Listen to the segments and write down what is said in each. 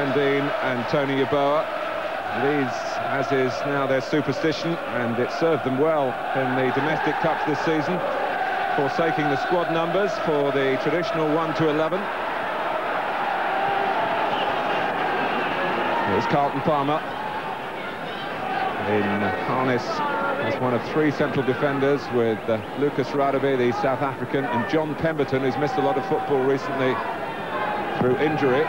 Brian Deane and Tony Yeboah. Leeds, as is now their superstition, and it served them well in the domestic cups this season, forsaking the squad numbers for the traditional 1 to 11. Here's Carlton Palmer in harness as one of 3 central defenders, with Lucas Radebe, the South African, and John Pemberton, who's missed a lot of football recently through injury.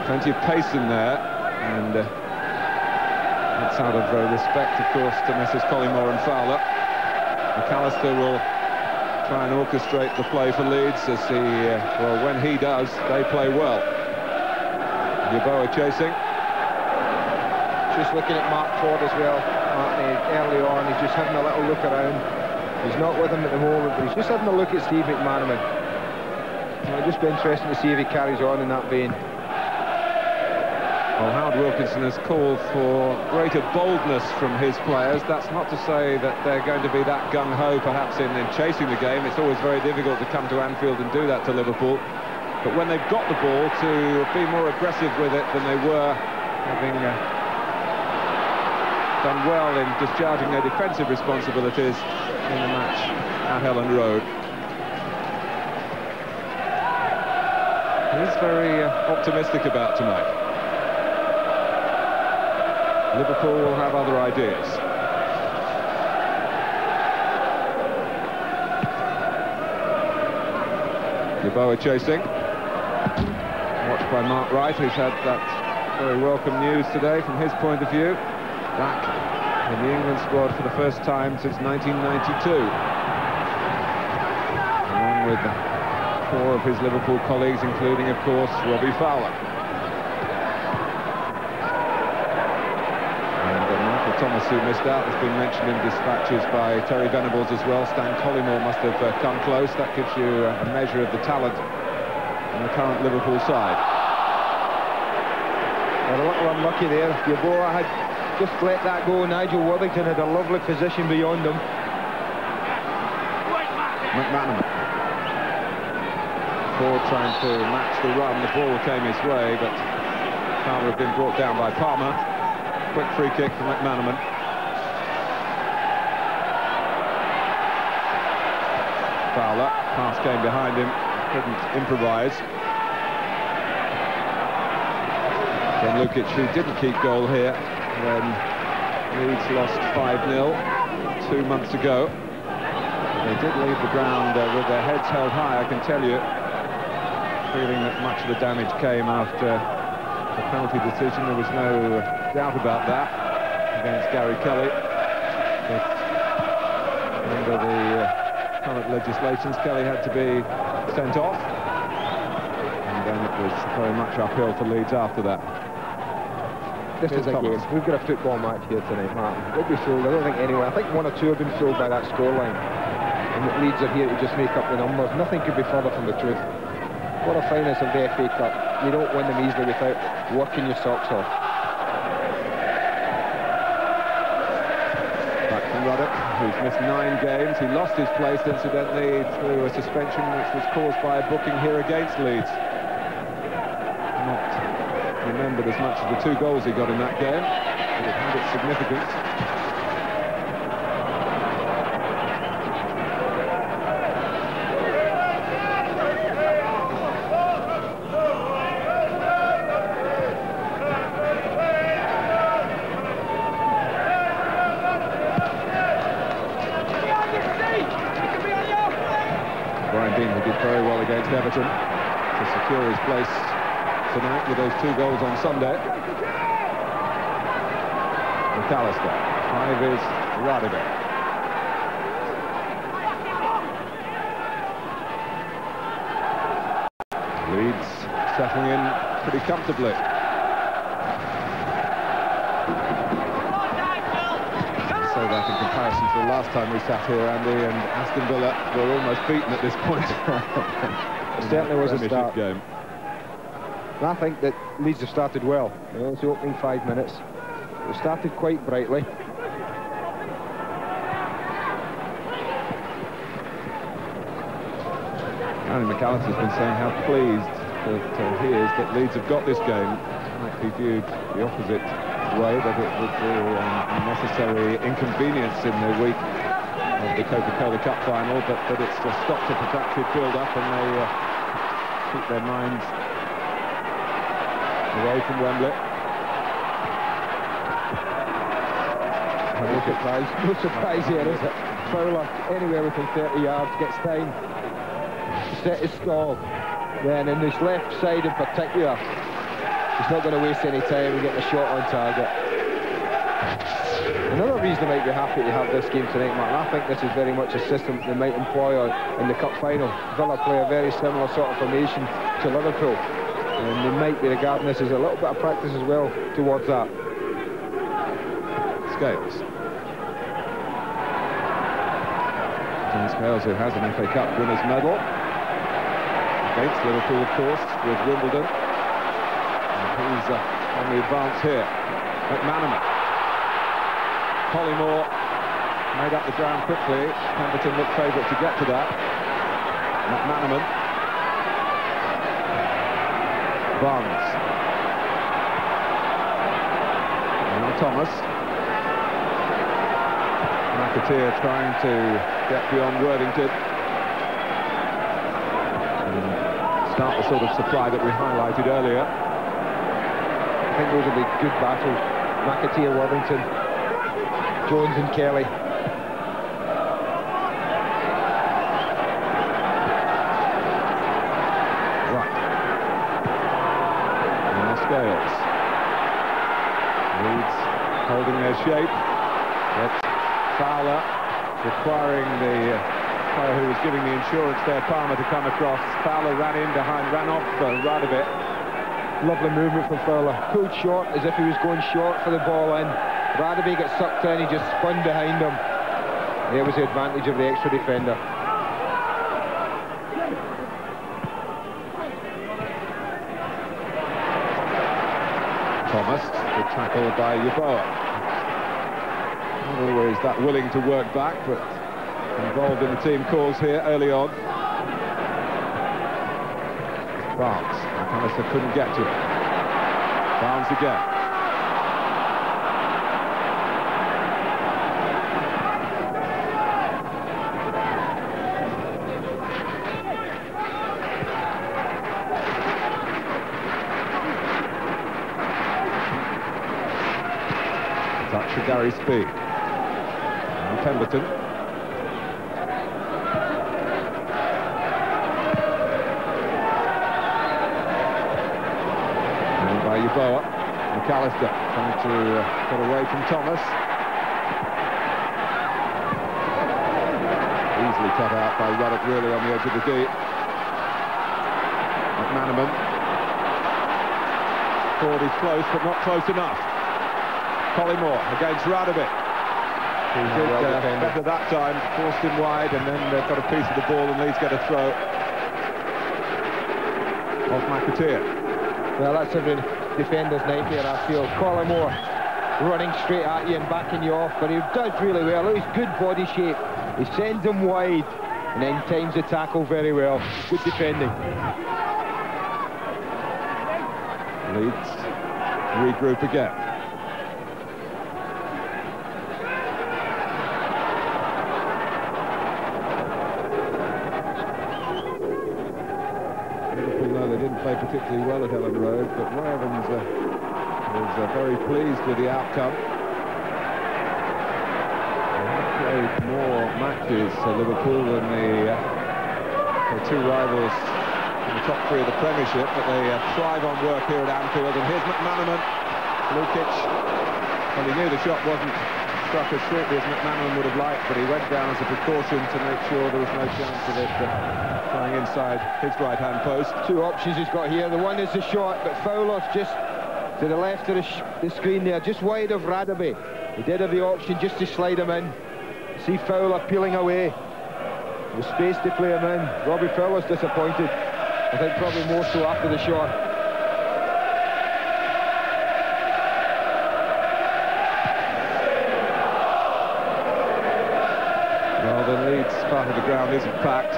Plenty of pace in there, and that's out of respect, of course, to Messrs Collymore and Fowler. McAllister will try and orchestrate the play for Leeds, as he, well, when he does, they play well. Yeboah chasing. Just looking at Mark Ford as well, early on. He's just having a little look around. He's not with him at the moment, but he's just having a look at Steve McManaman. It'll just be interesting to see if he carries on in that vein. Well, Howard Wilkinson has called for greater boldness from his players. That's not to say that they're going to be that gung-ho, perhaps, in chasing the game. It's always very difficult to come to Anfield and do that to Liverpool. But when they've got the ball, to be more aggressive with it than they were, having done well in discharging their defensive responsibilities in the match at Ellen Road. He's very optimistic about tonight. Liverpool will have other ideas. Yeboah chasing. Watched by Mark Wright, who's had that very welcome news today from his point of view. Back in the England squad for the first time since 1992. Along with 4 of his Liverpool colleagues, including, of course, Robbie Fowler. Thomas, who missed out, has been mentioned in dispatches by Terry Venables as well. Stan Collymore must have come close. That gives you a measure of the talent on the current Liverpool side. They're a little unlucky there. Yeboah had just let that go. Nigel Worthington had a lovely position beyond him. McManaman. Ford trying to match the run. The ball came his way, but Fowler had been brought down by Palmer. Quick free kick for McManaman. Fowler, pass came behind him, couldn't improvise. Then Lukic, who didn't keep goal here when Leeds lost 5-0 2 months ago. They did leave the ground with their heads held high, I can tell you, feeling that much of the damage came after the penalty decision. There was no doubt about that against Gary Kelly. But under the current legislations, Kelly had to be sent off, and then it was very much uphill for Leeds after that. This is a game. We've got a football match here tonight, Martin. Don't be fooled. I don't think anyone. I think 1 or 2 have been fooled by that scoreline, and that Leeds are here to just make up the numbers. Nothing could be further from the truth. Quarter-finals of the FA Cup. You don't win them easily without working your socks off. Ruddock, who's missed 9 games. He lost his place, incidentally, through a suspension which was caused by a booking here against Leeds. Not remembered as much as the 2 goals he got in that game, but it had its significance. Against Everton to secure his place tonight with those 2 goals on Sunday. McAllister. 5 is Radebe. Leeds settling in pretty comfortably. Say that in comparison to the last time we sat here, Andy, and Aston Villa were almost beaten at this point. It certainly was a start. Game. And I think that Leeds have started well. You know, it's the opening 5 minutes. They started quite brightly. Andy McAllister's been saying how pleased that he is that Leeds have got this game. It might be viewed the opposite way, that it would be unnecessary inconvenience in the week of the Coca-Cola Cup final, but it's just stopped a protracted build-up, and they keep their minds away from Wembley. No surprise here, is it? Fowler, anywhere within 30 yards, gets time to set his stall. Then in this left side in particular, he's not going to waste any time and get the shot on target. Another reason they might be happy to have this game tonight, Mark, I think this is very much a system they might employ in the Cup final. Villa play a very similar sort of formation to Liverpool, and they might be regarding this as a little bit of practice as well towards that. Scales. John Scales, who has an FA Cup winners medal. Against Liverpool, of course, with Wimbledon. And he's on the advance here. McManaman. Collymore made up the ground quickly. Pemberton looked favourite to get to that. McManaman. Barnes. Now Thomas. McAteer trying to get beyond Worthington. Start the sort of supply that we highlighted earlier. I think those will be good battles. McAteer, Worthington, Jones and Kelly. Right. Now Scales. Leeds holding their shape. But Fowler requiring the player who was giving the insurance there, Palmer, to come across. Fowler ran in behind, ran off Radovich. Lovely movement from Fowler. Pulled short as if he was going short for the ball in. Radovich got sucked in, he just spun behind him. There was the advantage of the extra defender. Thomas, good tackle by Yeboah. Not always that willing to work back, but involved in the team calls here early on. Barnes. McAllister couldn't get to it. Barnes again. Touch for Gary Speed. And Pemberton. Yeboah. McAllister trying to get away from Thomas. Easily cut out by Ruddock, really on the edge of the D. McManaman. Ford is close, but not close enough. Collymore against Radovich. He did better that time, forced him wide, and then got a piece of the ball, and Leeds get a throw off McAteer. Well, that's every defender's nightmare, I feel. Collymore running straight at you and backing you off, but he does really well. Look, he's good body shape. He sends him wide and then times the tackle very well. Good defending. Leeds regroup again. Play particularly well at Ellen Road, but Roy Evans was very pleased with the outcome. They have played more matches Liverpool than the two rivals in the top three of the Premiership, but they thrive on work here at Anfield. And here's McManaman. Lukic, well, he knew the shot wasn't struck as sweetly as McManaman would have liked, but he went down as a precaution to make sure there was no chance of it flying inside his right-hand post. Two options he's got here. The one is the shot, but Fowler's just to the left of the screen there, just wide of Radovich. He did have the option just to slide him in. See Fowler peeling away. There's space to play him in. Robbie Fowler's disappointed. I think probably more so after the shot. Well, the Leeds part of the ground isn't packed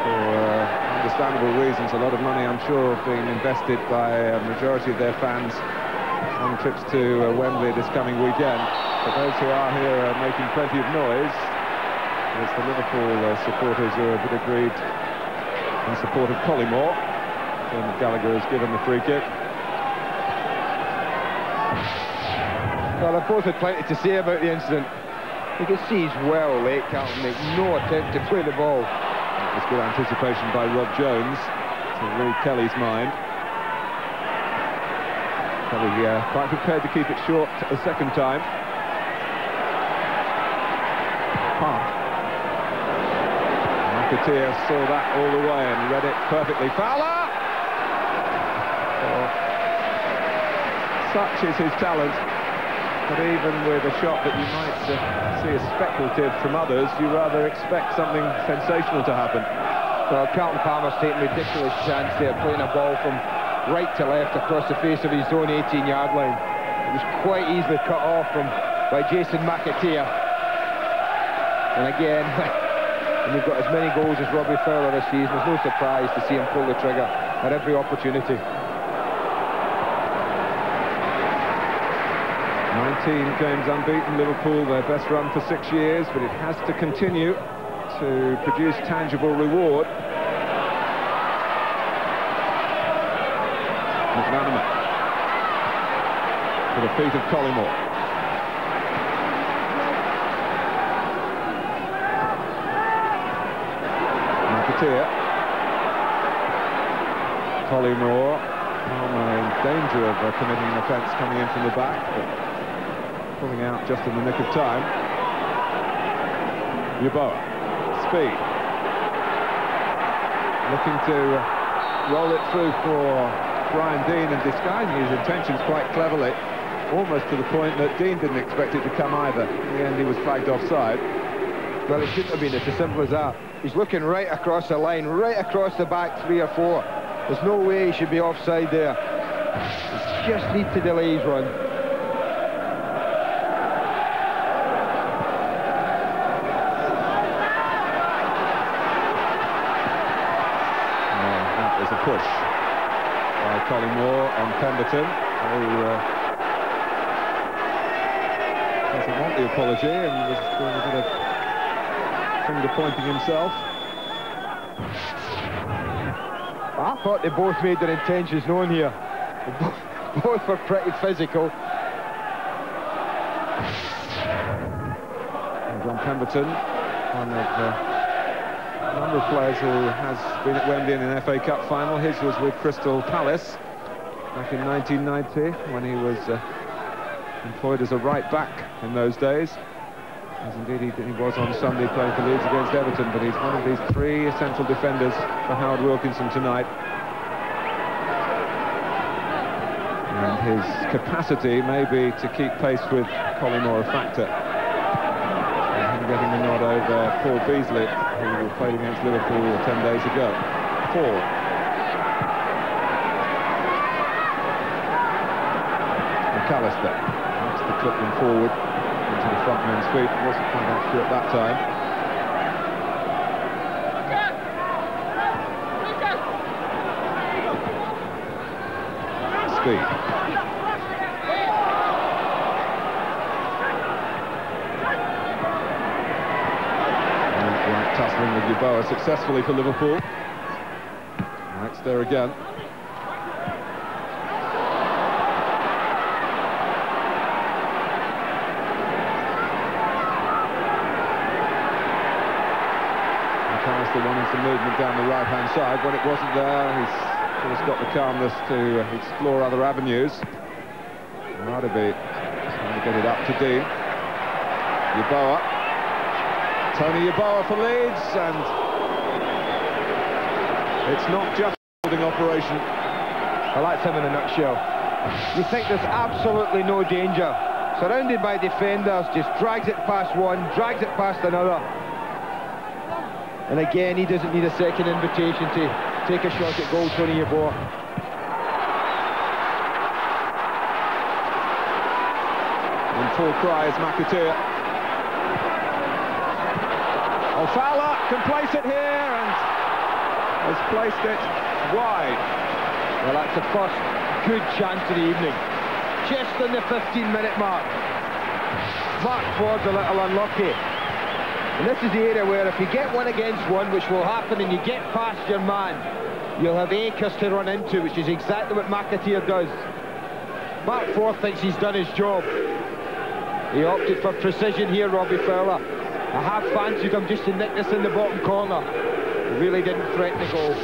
for under understandable reasons. A lot of money, I'm sure, being invested by a majority of their fans on trips to Wembley this coming weekend. For those who are here making plenty of noise, it's the Liverpool supporters who are a bit aggrieved in support of Collymore. And Gallagher has given the free kick. Well, they both had plenty to say about the incident. You can see he's well late, Carlton, make no attempt to play the ball. It was good anticipation by Rob Jones to read Kelly's mind. Kelly quite prepared to keep it short a second time. McAteer saw that all the way and read it perfectly. Fowler! Oh. Such is his talent. But even with a shot that you might see as speculative from others, you rather expect something sensational to happen. Well, Carlton Palmer's taking a ridiculous chance there, playing a ball from right to left across the face of his own 18-yard line. It was quite easily cut off by Jason McAteer. And again, when you've got as many goals as Robbie Fowler this season, there's no surprise to see him pull the trigger at every opportunity. 19 games unbeaten, Liverpool, their best run for 6 years, but it has to continue to produce tangible reward. McManaman to the feet of Collymore. McAteer. Collymore in danger of committing an offence coming in from the back, but pulling out just in the nick of time. Yeboah, speed. Looking to roll it through for Brian Deane and disguising his intentions quite cleverly, almost to the point that Deane didn't expect it to come either. In the end, he was flagged offside. Well, it shouldn't have been. It's as simple as that. He's looking right across the line, right across the back 3 or 4. There's no way he should be offside there. He just needs to delay his run. That was a push by Collymore on Pemberton, who doesn't want the apology and was doing a bit of finger-pointing himself. I thought they both made their intentions known here. Both were pretty physical. And John Pemberton, one of a number of players who has been at Wembley in an FA Cup final. His was with Crystal Palace back in 1990, when he was employed as a right back in those days. As indeed he was on Sunday playing for Leeds against Everton, but he's one of these 3 central defenders for Howard Wilkinson tonight. And his capacity may be to keep pace with Collymore a factor. And him getting the nod over Paul Beasley, who played against Liverpool 10 days ago. Paul. McAllister wants to clip them forward into the front men's feet. Wasn't quite accurate that time. Speed. Right, tussling with Yeboah successfully for Liverpool. Right, there again. Wanting some movement down the right-hand side. When it wasn't there, he's always got the calmness to explore other avenues. Radaby trying to get it up to Deane. Yeboah. Tony Yeboah for Leeds, and it's not just a holding operation. Well, that's him in a nutshell. You think there's absolutely no danger. Surrounded by defenders, just drags it past one, drags it past another. And again, he doesn't need a second invitation to take a shot at goal, Tony Yeboah. In full cry is McAteer. Oh, Fowler can place it here, and has placed it wide. Well, that's the first good chance of the evening. Just on the 15-minute mark. Mark Ford's a little unlucky. And this is the area where if you get one against one, which will happen, and you get past your man, you'll have acres to run into, which is exactly what McAteer does. Mark Ford thinks he's done his job. He opted for precision here, Robbie Fowler. I have fancied him just to nick this in the bottom corner. He really didn't threaten the goal.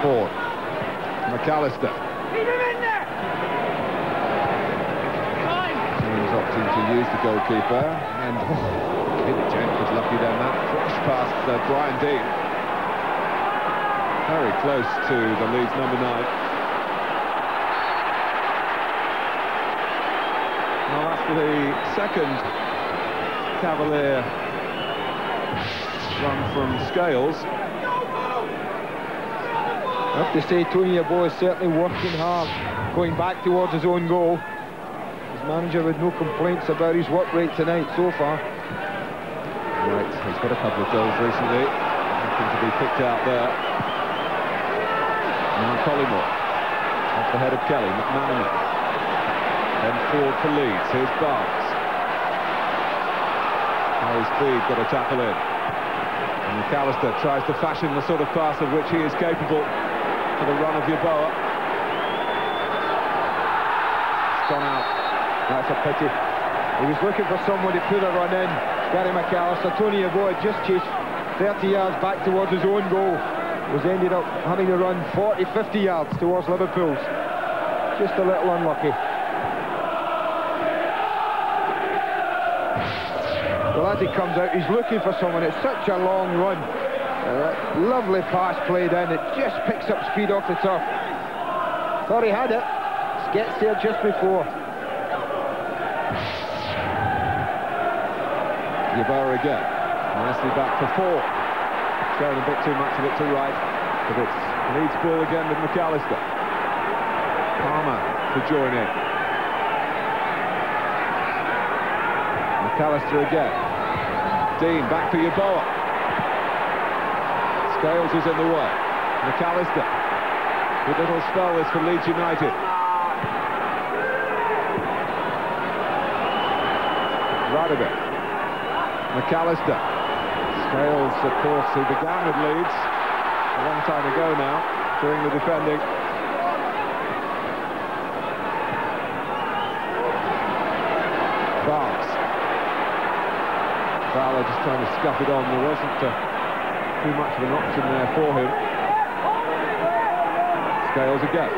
Ford. McAllister. He's opting to use the goalkeeper. And Big Gent was lucky then. That flash past Brian Dean. Very close to the Leeds number 9. Now after the second Cavalier run from Scales, I have to say, Tony Yeboah is certainly working hard, going back towards his own goal. His manager with no complaints about his work rate tonight so far. Right, he's got a couple of goals recently. Nothing to be picked out there. Now Collymore, off the head of Kelly, McManaman. Then Ford for Leeds, here's Barnes. Harry Speed got a tackle in. And McAllister tries to fashion the sort of pass of which he is capable for the run of Yeboah. It's gone out. That's a pity. He was looking for someone to put a run in. Gary McAllister. Tony Yeboah just chased 30 yards back towards his own goal. Was ended up having to run 40, 50 yards towards Liverpool's. Just a little unlucky. Well, as he comes out, he's looking for someone. It's such a long run. Lovely pass played in. It just picks up speed off the turf. Thought he had it. Gets there just before. Yeboah again. Nicely back for Ford. Showing a bit too much of it to right. But it's Leeds ball again with McAllister. Palmer to join in. McAllister again. Dean back for Yeboah. Scales is in the way. McAllister. Good little spell this for Leeds United. Radovic. McAllister. Scales, of course, who began with Leeds a long time ago now, doing the defending. Barnes. Fowler just trying to scuff it on. There wasn't too much of an option there for him. Scales again.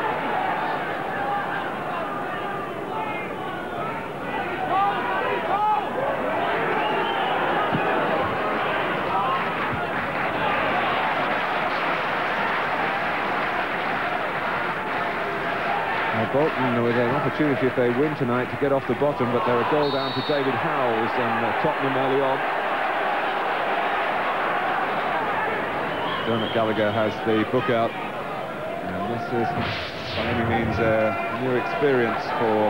Bolton with an opportunity if they win tonight to get off the bottom, but they're a goal down to David Howells and Tottenham early on. Dermot Gallagher has the book out, and this is by any means a new experience for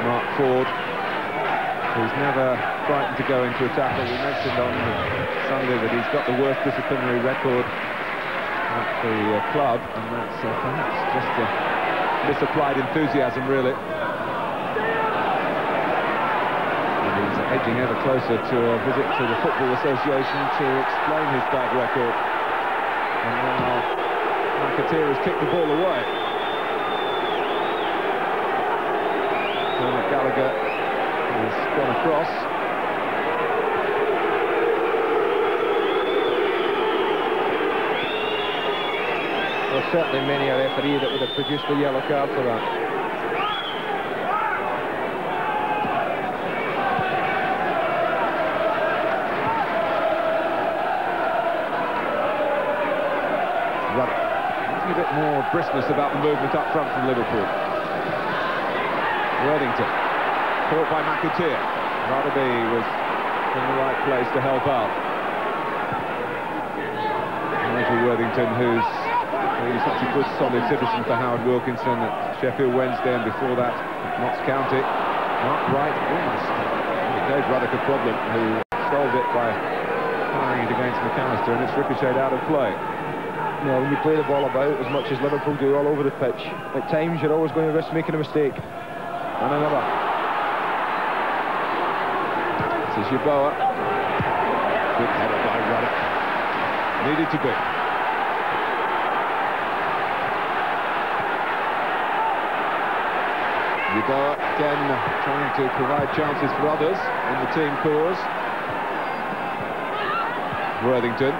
Mark Ford, who's never frightened to go into a tackle. We mentioned on Sunday that he's got the worst disciplinary record at the club, and that's perhaps just a misapplied enthusiasm, really. And he's edging ever closer to a visit to the Football Association to explain his bad record. And now McAteer has kicked the ball away. Dermot Gallagher has gone across. There's certainly many a referee that would have produced a yellow card for that. Ruddock. A bit more briskness about the movement up front from Liverpool. Worthington. Caught by McAteer. Ruddock was in the right place to help out. Nigel Worthington, who's such a good solid citizen for Howard Wilkinson at Sheffield Wednesday, and before that Notts County. Mark Wright almost gave Ruddock a problem, who solved it by firing it against McAllister, and it's ricocheted out of play. You know, when you play the ball about as much as Liverpool do all over the pitch, at times you're always going to risk making a mistake. And another. This is Yeboah. Good header by Ruddock. Needed to be. Yeboah again trying to provide chances for others in the team cause. Worthington.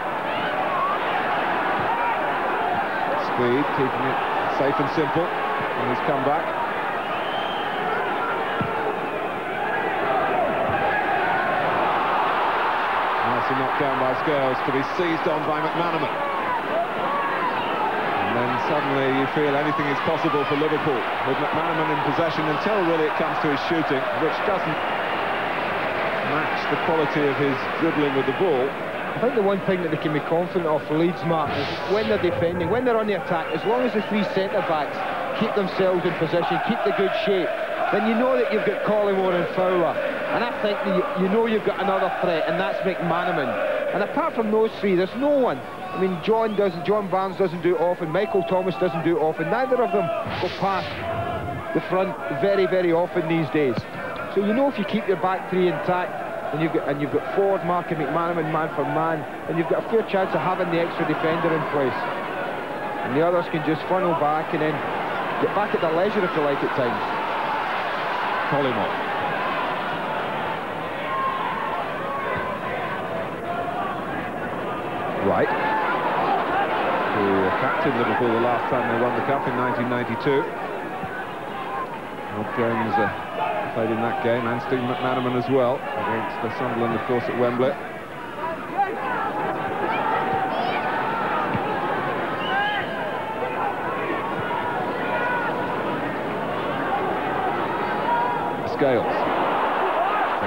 Speed, keeping it safe and simple, and he's come back. Nicely knocked down by Scales, to be seized on by McManaman. And then suddenly you feel anything is possible for Liverpool, with McManaman in possession until really it comes to his shooting, which doesn't match the quality of his dribbling with the ball. I think the one thing that they can be confident of for Leeds, Mark, is when they're defending, when they're on the attack, as long as the three centre-backs keep themselves in position, keep the good shape, then you know that you've got Collymore and Fowler. And I think that you know you've got another threat, and that's McManaman. And apart from those three, there's no one. I mean, John Barnes doesn't do it often, Michael Thomas doesn't do it often. Neither of them go past the front very, very often these days. So you know if you keep your back three intact, and you've got Ford marking McManaman man for man, and you've got a fair chance of having the extra defender in place. And the others can just funnel back and then get back at their leisure if they like at times. Collymore. Right. Who captained Liverpool the last time they won the Cup in 1992. Rob Jones played in that game, and Steve McManaman as well, against the Sunderland, of course, at Wembley. Scales.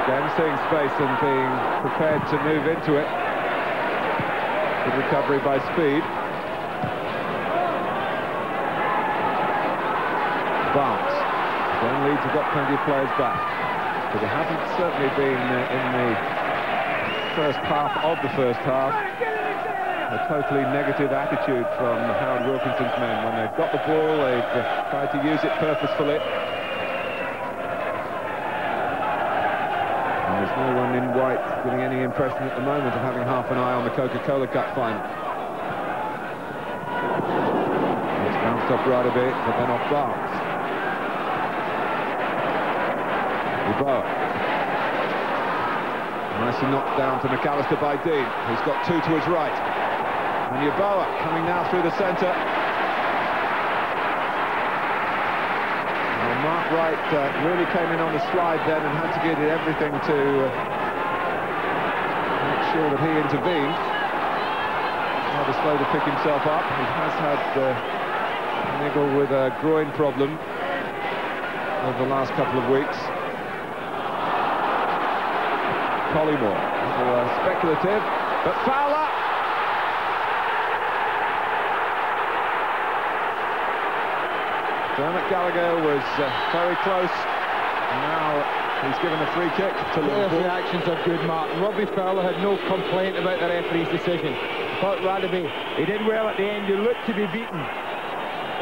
Again, seeing space and being prepared to move into it. Good recovery by Speed. Barnes. Then Leeds have got plenty of players back, but they haven't certainly been in the first half of the first half. A totally negative attitude from Howard Wilkinson's men. When they've got the ball, they've tried to use it purposefully. And there's no one in white giving any impression at the moment of having half an eye on the Coca-Cola Cup final. It's bounced off right a bit, but then off Barnes. Yeboah. Nicely knocked down to McAllister by Dean, who's got two to his right. And Yeboah coming now through the centre. Well, Mark Wright really came in on the slide then and had to give it everything to make sure that he intervened. Rather slow to pick himself up. He has had a niggle with a groin problem over the last couple of weeks. Collymore, speculative, but Fowler! Dermot Gallagher was very close, and now he's given a free kick to Liverpool. The reactions are good, Mark. Robbie Fowler had no complaint about the referee's decision. But Radaby, he did well at the end, you looked to be beaten.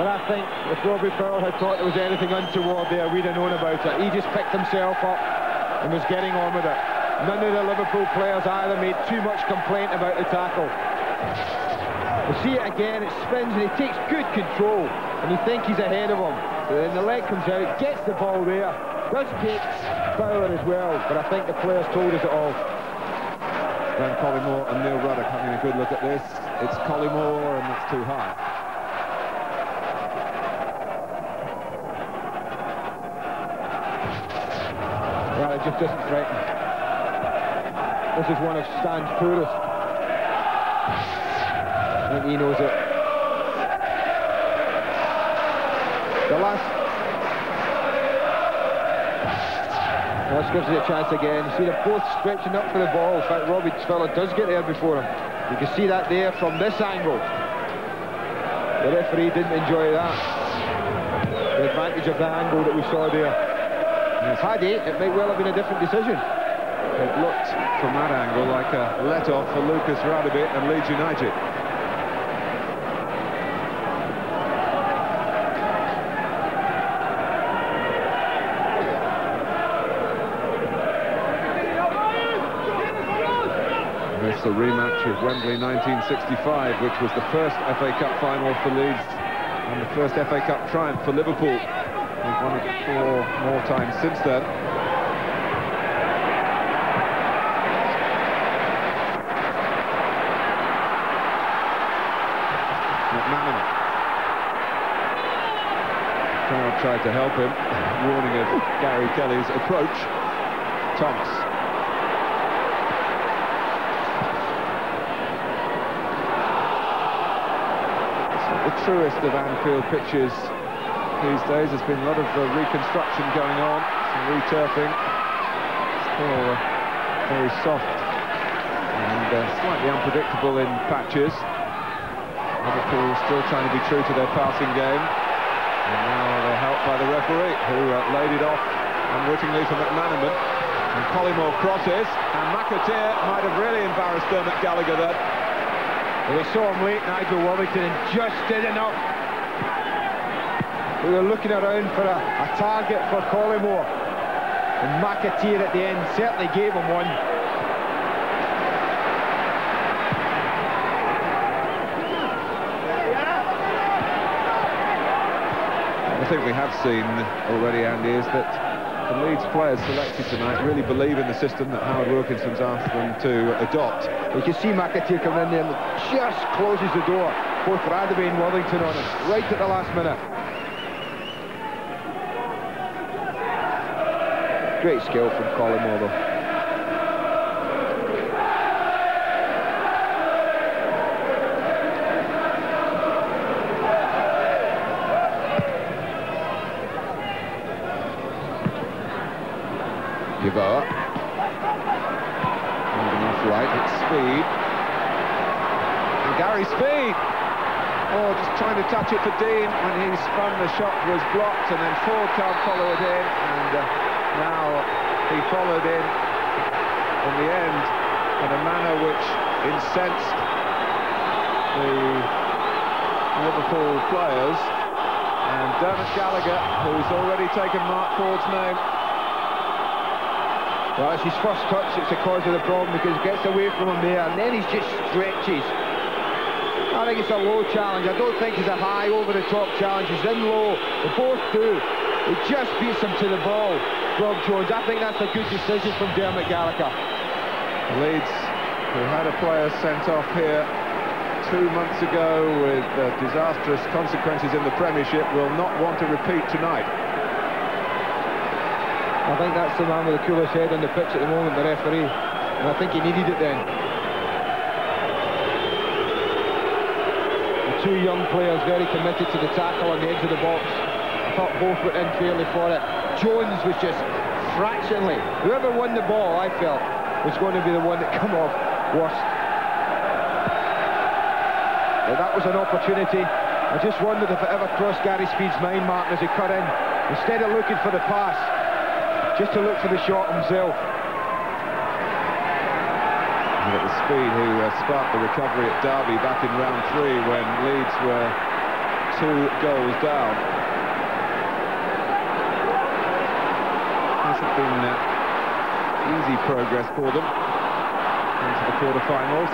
But I think if Robbie Fowler had thought there was anything untoward there, we'd have known about it. He just picked himself up and was getting on with it. None of the Liverpool players either made too much complaint about the tackle. You see it again, it spins and he takes good control, and you think he's ahead of him. But then the leg comes out, gets the ball there, does take Fowler as well, but I think the players told us it all. Then Collymore and Neil Ruddock having a good look at this. It's Collymore, and that's too high. Well, it just doesn't threaten. This is one of Stan's poorest. I think he knows it. The last... This gives us a chance again. You see they're both stretching up for the ball. In fact, Robbie Fowler does get there before him. You can see that there from this angle. The referee didn't enjoy that. The advantage of the angle that we saw there. Yes. Had he, it might well have been a different decision. It looked, from that angle, like a let-off for Lucas Radebe and Leeds United. It's a rematch of Wembley 1965, which was the first FA Cup final for Leeds and the first FA Cup triumph for Liverpool. They've won it 4 more times since then. McManaman. Crowd tried to help him, warning of Gary Kelly's approach. Thomas. The truest of Anfield pitches these days. There's been a lot of reconstruction going on, some returfing. Still very soft and slightly unpredictable in patches. Liverpool still trying to be true to their passing game, and now they're helped by the referee, who laid it off unwittingly for McManaman. And Collymore crosses, and McAteer might have really embarrassed Dermot Gallagher then. We saw him late, Nigel Worthington, and just did enough. We were looking around for a target for Collymore, and McAteer at the end certainly gave him one. I think we have seen already, Andy, is that the Leeds players selected tonight really believe in the system that Howard Wilkinson's asked them to adopt. You can see McAteer coming in there and just closes the door. Both Radebe and Worthington on it, right at the last minute. Great skill from Collymore, though. Yeboah. Holding off right, it's Speed. And Gary Speed! Oh, just trying to touch it for Dean when he spun, the shot was blocked, and then Ford can't follow it in, and now he followed in the end in a manner which incensed the Liverpool players. And Dermot Gallagher, who's already taken Mark Ford's name. Well, it's his first touch that's the cause of the problem, because he gets away from him there and then he just stretches. I think it's a low challenge. I don't think it's a high, over-the-top challenge. He's in low. They both do. He just beats him to the ball, Rob Jones. I think that's a good decision from Dermot Gallagher. Leeds, who had a player sent off here 2 months ago with disastrous consequences in the Premiership, will not want to repeat tonight. I think that's the man with the coolest head on the pitch at the moment, the referee, and I think he needed it then. The two young players very committed to the tackle on the edge of the box. I thought both went in fairly for it. Jones was just fractionally, whoever won the ball, I felt, was going to be the one that come off worst. But that was an opportunity. I just wondered if it ever crossed Gary Speed's mind, Martin, as he cut in, instead of looking for the pass, just to look for the shot himself. And it was Speed who sparked the recovery at Derby back in round 3 when Leeds were 2 goals down. Hasn't been easy progress for them into the quarter-finals.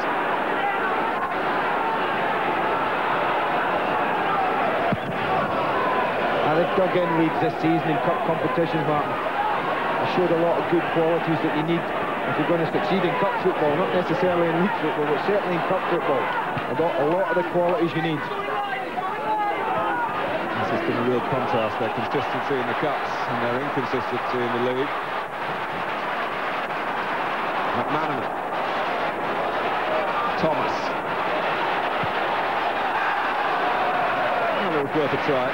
They've dug in Leeds this season in cup competitions, Martin. They showed a lot of good qualities that you need if you're going to succeed in cup football, not necessarily in league football, but certainly in cup football. A lot of the qualities you need. This has been a real contrast, their consistency in the cups and their inconsistency in the league. McManaman. Thomas. Well, it was worth a try.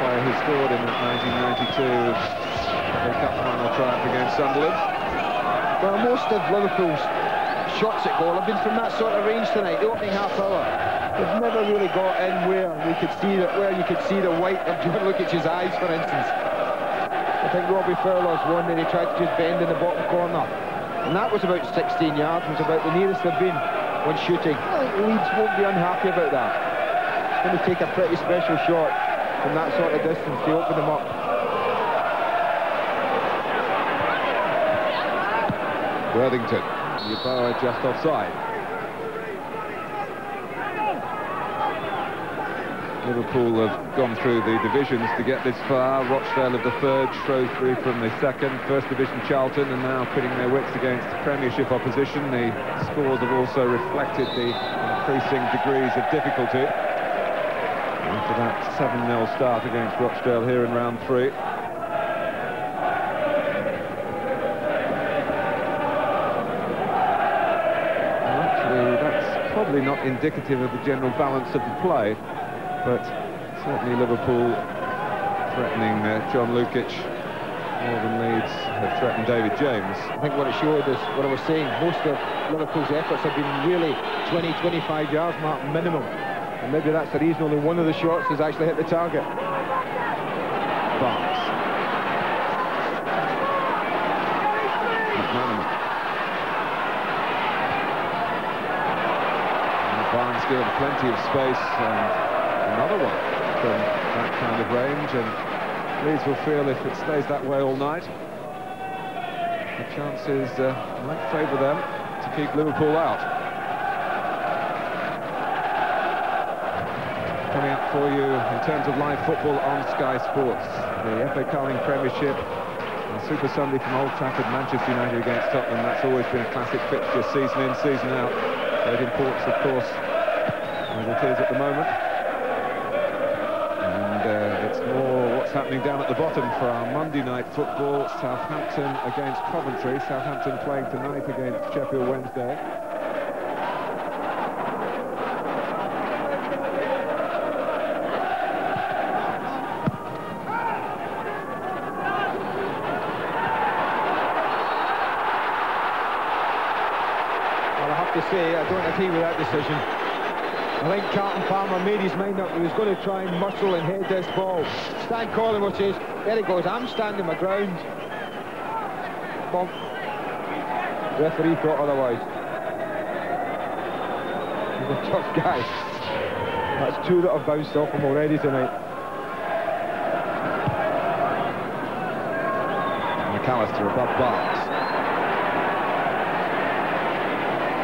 Who scored in that 1992 FA Cup final triumph against Sunderland. Well, most of Liverpool's shots at goal have been from that sort of range tonight, the opening half hour. They've never really got in where you could see the white of John Lukic's eyes, for instance. I think Robbie Fowler's one that he tried to just bend in the bottom corner. And that was about 16 yards, was about the nearest they've been when shooting. I think Leeds won't be unhappy about that. It's going to take a pretty special shot from that sort of distance to open them up. Worthington, Yeboah just offside. Liverpool have gone through the divisions to get this far. Rochdale of the third, Shrewsbury from the second, First Division Charlton, and now pitting their wits against Premiership opposition. The scores have also reflected the increasing degrees of difficulty after that 7-0 start against Rochdale here in round 3. Probably not indicative of the general balance of the play, but certainly Liverpool threatening John Lukic more than Leeds have threatened David James. I think what it showed is what I was saying, most of Liverpool's efforts have been really 20-25 yards mark minimum, and maybe that's the reason only one of the shots has actually hit the target. Barnes. Barnes given plenty of space, and another one from that kind of range, and Leeds will feel if it stays that way all night, the chances might favour them to keep Liverpool out. Coming up for you in terms of live football on Sky Sports, the FA Carling Premiership, and Super Sunday from Old Trafford, Manchester United against Tottenham. That's always been a classic fixture, season in, season out. Great importance, of course, as it is at the moment. And it's more what's happening down at the bottom for our Monday night football. Southampton against Coventry. Southampton playing tonight against Sheffield Wednesday. To say, I don't agree with that decision. I think Carlton Palmer made his mind up. He was going to try and muscle and head this ball. Stan Collingwood says, there he goes, I'm standing my ground. Bump. Referee thought otherwise. He's a tough guy. That's 2 that have bounced off him already tonight. McAllister above Barnes.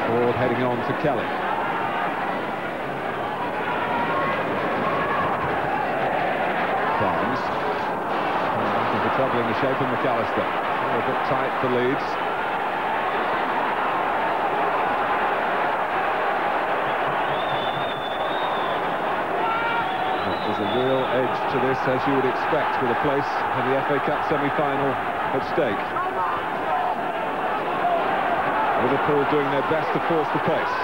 Forward heading on to Kelly. Barnes. Back into trouble in the shape of McAllister. A bit tight for Leeds. There's a real edge to this, as you would expect, with a place in the FA Cup semi-final at stake. Liverpool doing their best to force the pace.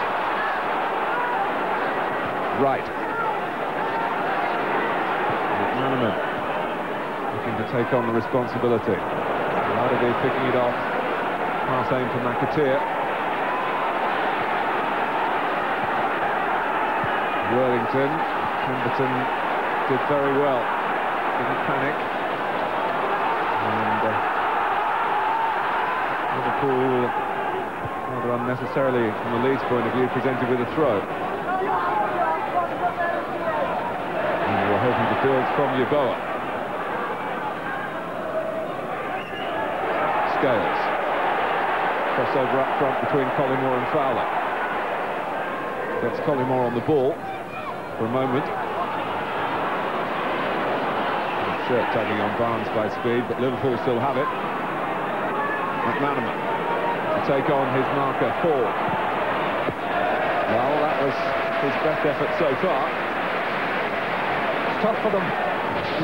Right. McManaman looking to take on the responsibility. Larrabee picking it off. Pass aim for McAteer. Worthington. Pemberton did very well. Didn't panic. And Liverpool, rather unnecessarily from the Leeds point of view, presented with a throw. And we're hoping to build from Yeboah. Scales. Crossover up front between Collymore and Fowler. Gets Collymore on the ball for a moment. Shirt tugging on Barnes by speed, but Liverpool still have it. McManaman to take on his marker, Paul. Well, that was his best effort so far. It's tough for them.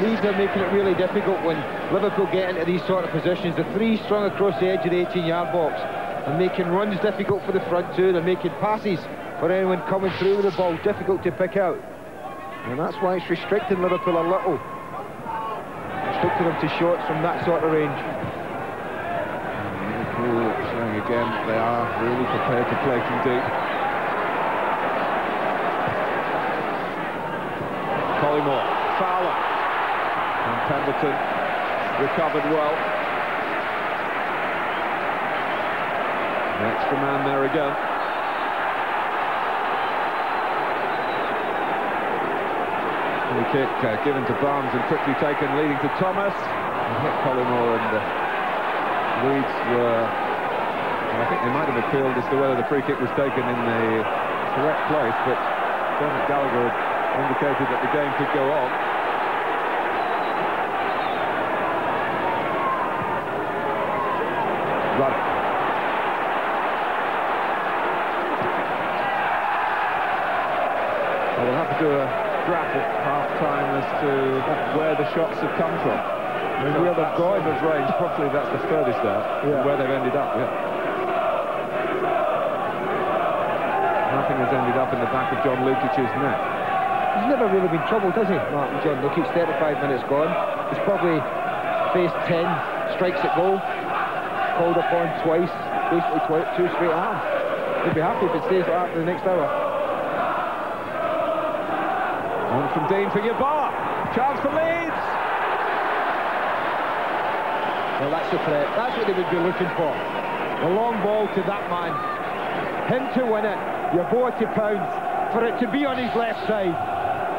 Leeds are making it really difficult when Liverpool get into these sort of positions. The 3 strung across the edge of the 18-yard box and making runs difficult for the front 2. They're making passes for anyone coming through with the ball difficult to pick out. And that's why it's restricting Liverpool a little. Restricting them to shots from that sort of range. Showing again they are really prepared to play from deep. Collymore, Fowler, and Pemberton recovered well. The extra man there again. Free kick given to Barnes and quickly taken, leading to Thomas. And hit Collymore, and Leeds were... Well, I think they might have appealed as to whether the free kick was taken in the correct place, but Dermot Gallagher had indicated that the game could go on. Ruddock. Well, we'll have to do a graph at half-time as to where the shots have come from. I mean, where they've gone of range, probably that's the furthest out, where they've ended up, Nothing has ended up in the back of John Lukic's net. He's never really been troubled, has he, Martin? John Lukic, 35 minutes gone. He's probably faced 10 strikes at goal, called upon twice, basically 2 straight arms. He'd be happy if it stays like that for the next hour. On from Dean for Yeboah. Chance for Leeds. Well, that's the threat. That's what they would be looking for. The long ball to that man. Him to win it. Yeboah to pounce. For it to be on his left side.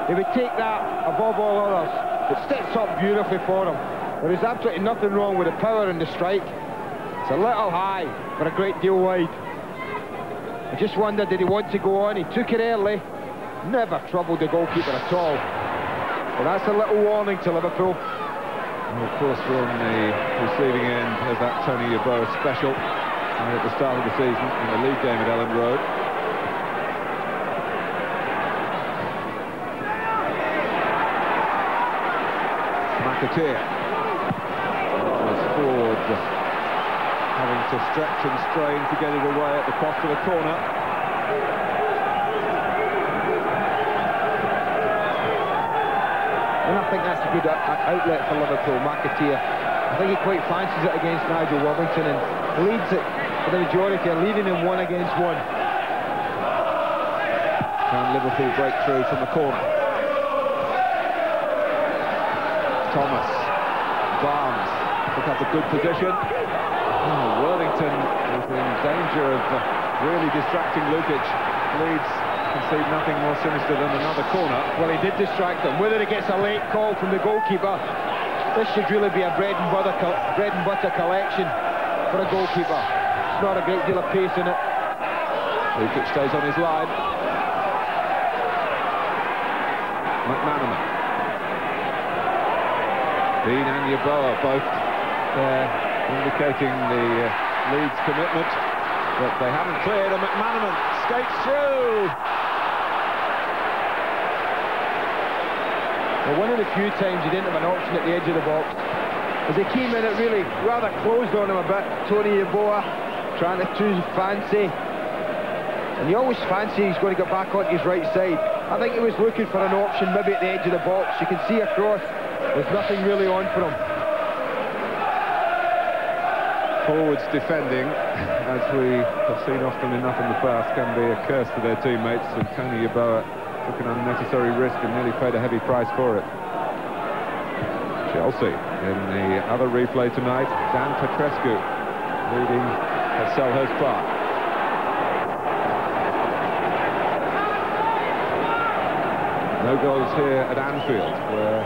He would take that above all others. It sets up beautifully for him. There is absolutely nothing wrong with the power and the strike. It's a little high, but a great deal wide. I just wondered, did he want to go on? He took it early. Never troubled the goalkeeper at all. But that's a little warning to Liverpool. And of course, we're on the receiving end of that Tony Yeboah special at the start of the season in the league game at Ellen Road. McAteer. Was Ford having to stretch and strain to get it away at the cost of a corner. And I think that's a good outlet for Liverpool, McAteer. I think he quite fancies it against Nigel Worthington, and Leeds it for the majority are leading him 1 against 1. Can Liverpool break through from the corner? Thomas. Barnes took up a good position. Oh, Worthington is in danger of really distracting Lukic. Leeds concede nothing more sinister than another corner. Well, he did distract them. Whether he gets a late call from the goalkeeper, this should really be a bread and butter collection for a goalkeeper. There's not a great deal of pace in it. Lukic stays on his line. McManaman. Dean and Yeboah both indicating the Leeds commitment, but they haven't cleared, and McManaman skates through. Well, one of the few times he didn't have an option at the edge of the box. As he came in, it really rather closed on him a bit. Tony Yeboah trying to too fancy. And you always fancy he's going to get back onto his right side. I think he was looking for an option maybe at the edge of the box. You can see across, there's nothing really on for him. Forwards defending, as we have seen often enough in the past, can be a curse to their teammates, and Tony Yeboah took an unnecessary risk and nearly paid a heavy price for it. Chelsea in the other replay tonight, Dan Petrescu leading at Selhurst Park. No goals here at Anfield, where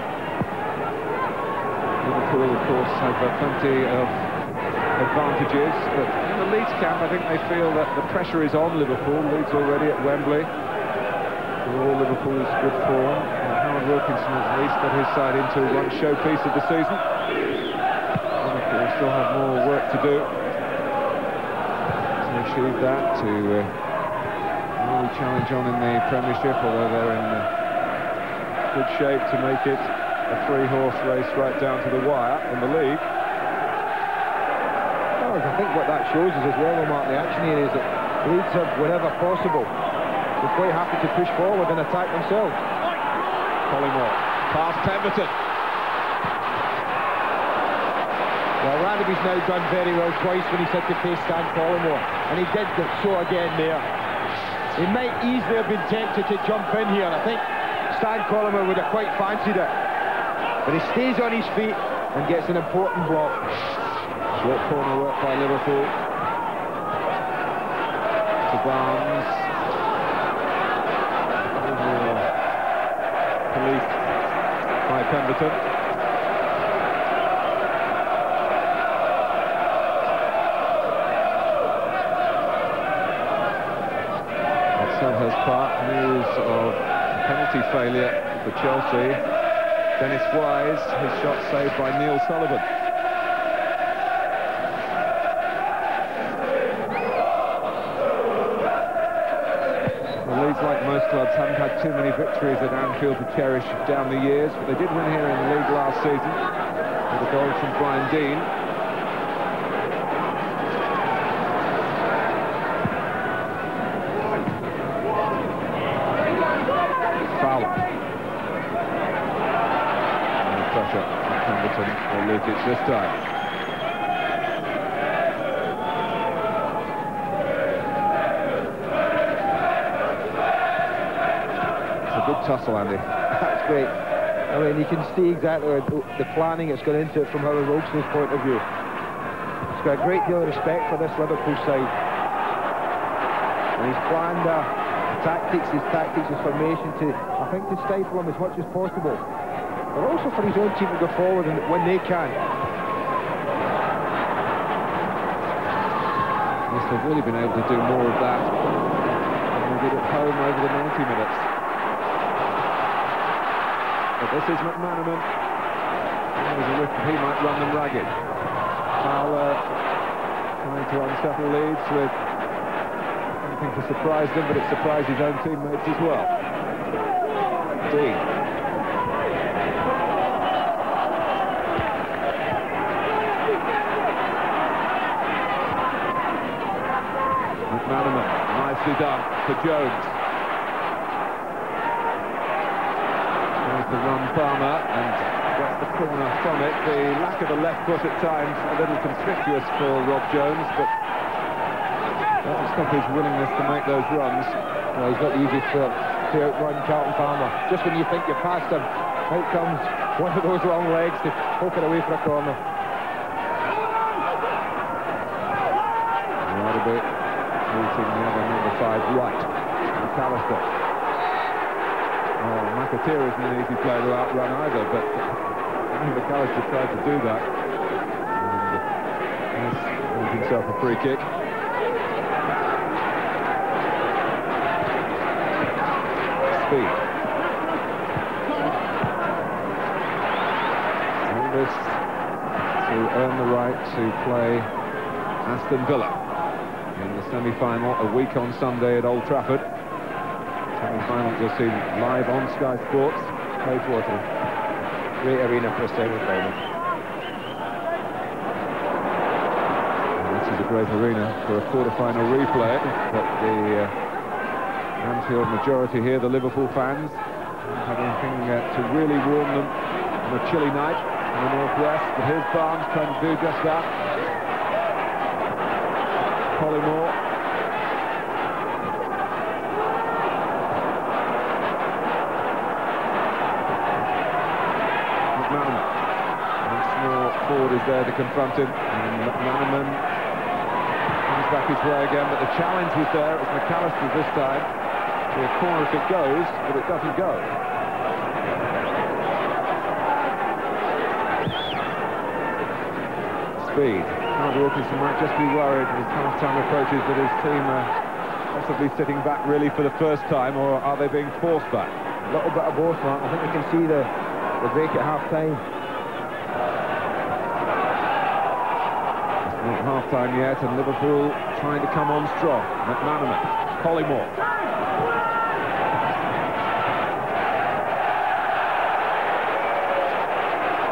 Liverpool, of course, have plenty of advantages, but in the Leeds camp I think they feel that the pressure is on Liverpool. Leeds already at Wembley, for all Liverpool's good form. Howard Wilkinson at least got his side into one showpiece of the season. Liverpool still have more work to do to achieve that, to really challenge on in the Premiership, although they're in good shape to make it a three-horse race right down to the wire in the league. I think what that shows us as well, Mark, the action here is that Leeds have, whenever possible, they're quite happy to push forward and attack themselves. Collymore, past Pemberton. Well, Randaby's now done very well twice when he's had to face Stan Collymore, and he did so again there. He might easily have been tempted to jump in here, and I think Stan Collymore would have quite fancied it. But he stays on his feet, and gets an important block. Short corner work by Liverpool. To Barnes. Police by Pemberton. At Selhurst Park, news of penalty failure for Chelsea. Dennis Wise, his shot saved by Neil Sullivan. Leeds, like most clubs, haven't had too many victories at Anfield to cherish down the years, but they did win here in the league last season with a goal from Brian Dean. Foul. And pressure from Pemberton or Lukic this time. Good tussle, Andy. That's great. I mean, you can see exactly the planning that's gone into it from Howard Wilson's point of view. He's got a great deal of respect for this Liverpool side. And he's planned his tactics, his formation to, I think, to stifle them as much as possible. But also for his own team to go forward and when they can. Yes, they've really been able to do more of that than they did at home over the 90 minutes. But this is McManaman. He might run them ragged. Fowler trying to unsettle Leeds with anything to surprise them, but it surprised his own teammates as well. Dean. McManaman, nicely done for Jones. To run Palmer and gets the corner from it. The lack of the left foot at times a little conspicuous for Rob Jones, but doesn't stop his willingness to make those runs. Well, he's not easy to outrun Carlton Palmer. Just when you think you're past him, out comes one of those long legs to poke it away for a corner. Radaby meeting the other number 5 right, McAllister. Well, McAteer isn't an easy player to outrun either, but McAllister tried to do that. And he's earned himself a free kick. Speed. All this to earn the right to play Aston Villa in the semi-final a week on Sunday at Old Trafford. Semi-final you'll see live on Sky Sports. Bayswater. Great arena for a semi-final. This is a great arena for a quarter-final replay, but the Anfield majority here, the Liverpool fans, having anything to really warm them on a chilly night in the northwest. But here's Barnes trying to do just that. Collymore. Ford is there to confront him, and McManaman comes back his way again, but the challenge was there. It's McAllister this time. To a corner if it goes, but it doesn't go. Speed. Howard Wilkinson might just be worried as half-time approaches that his team are possibly sitting back really for the first time, or are they being forced back? A little bit of both, Mark. I think we can see the break at half-time. Not half-time yet, and Liverpool trying to come on strong. McManaman, Collymore.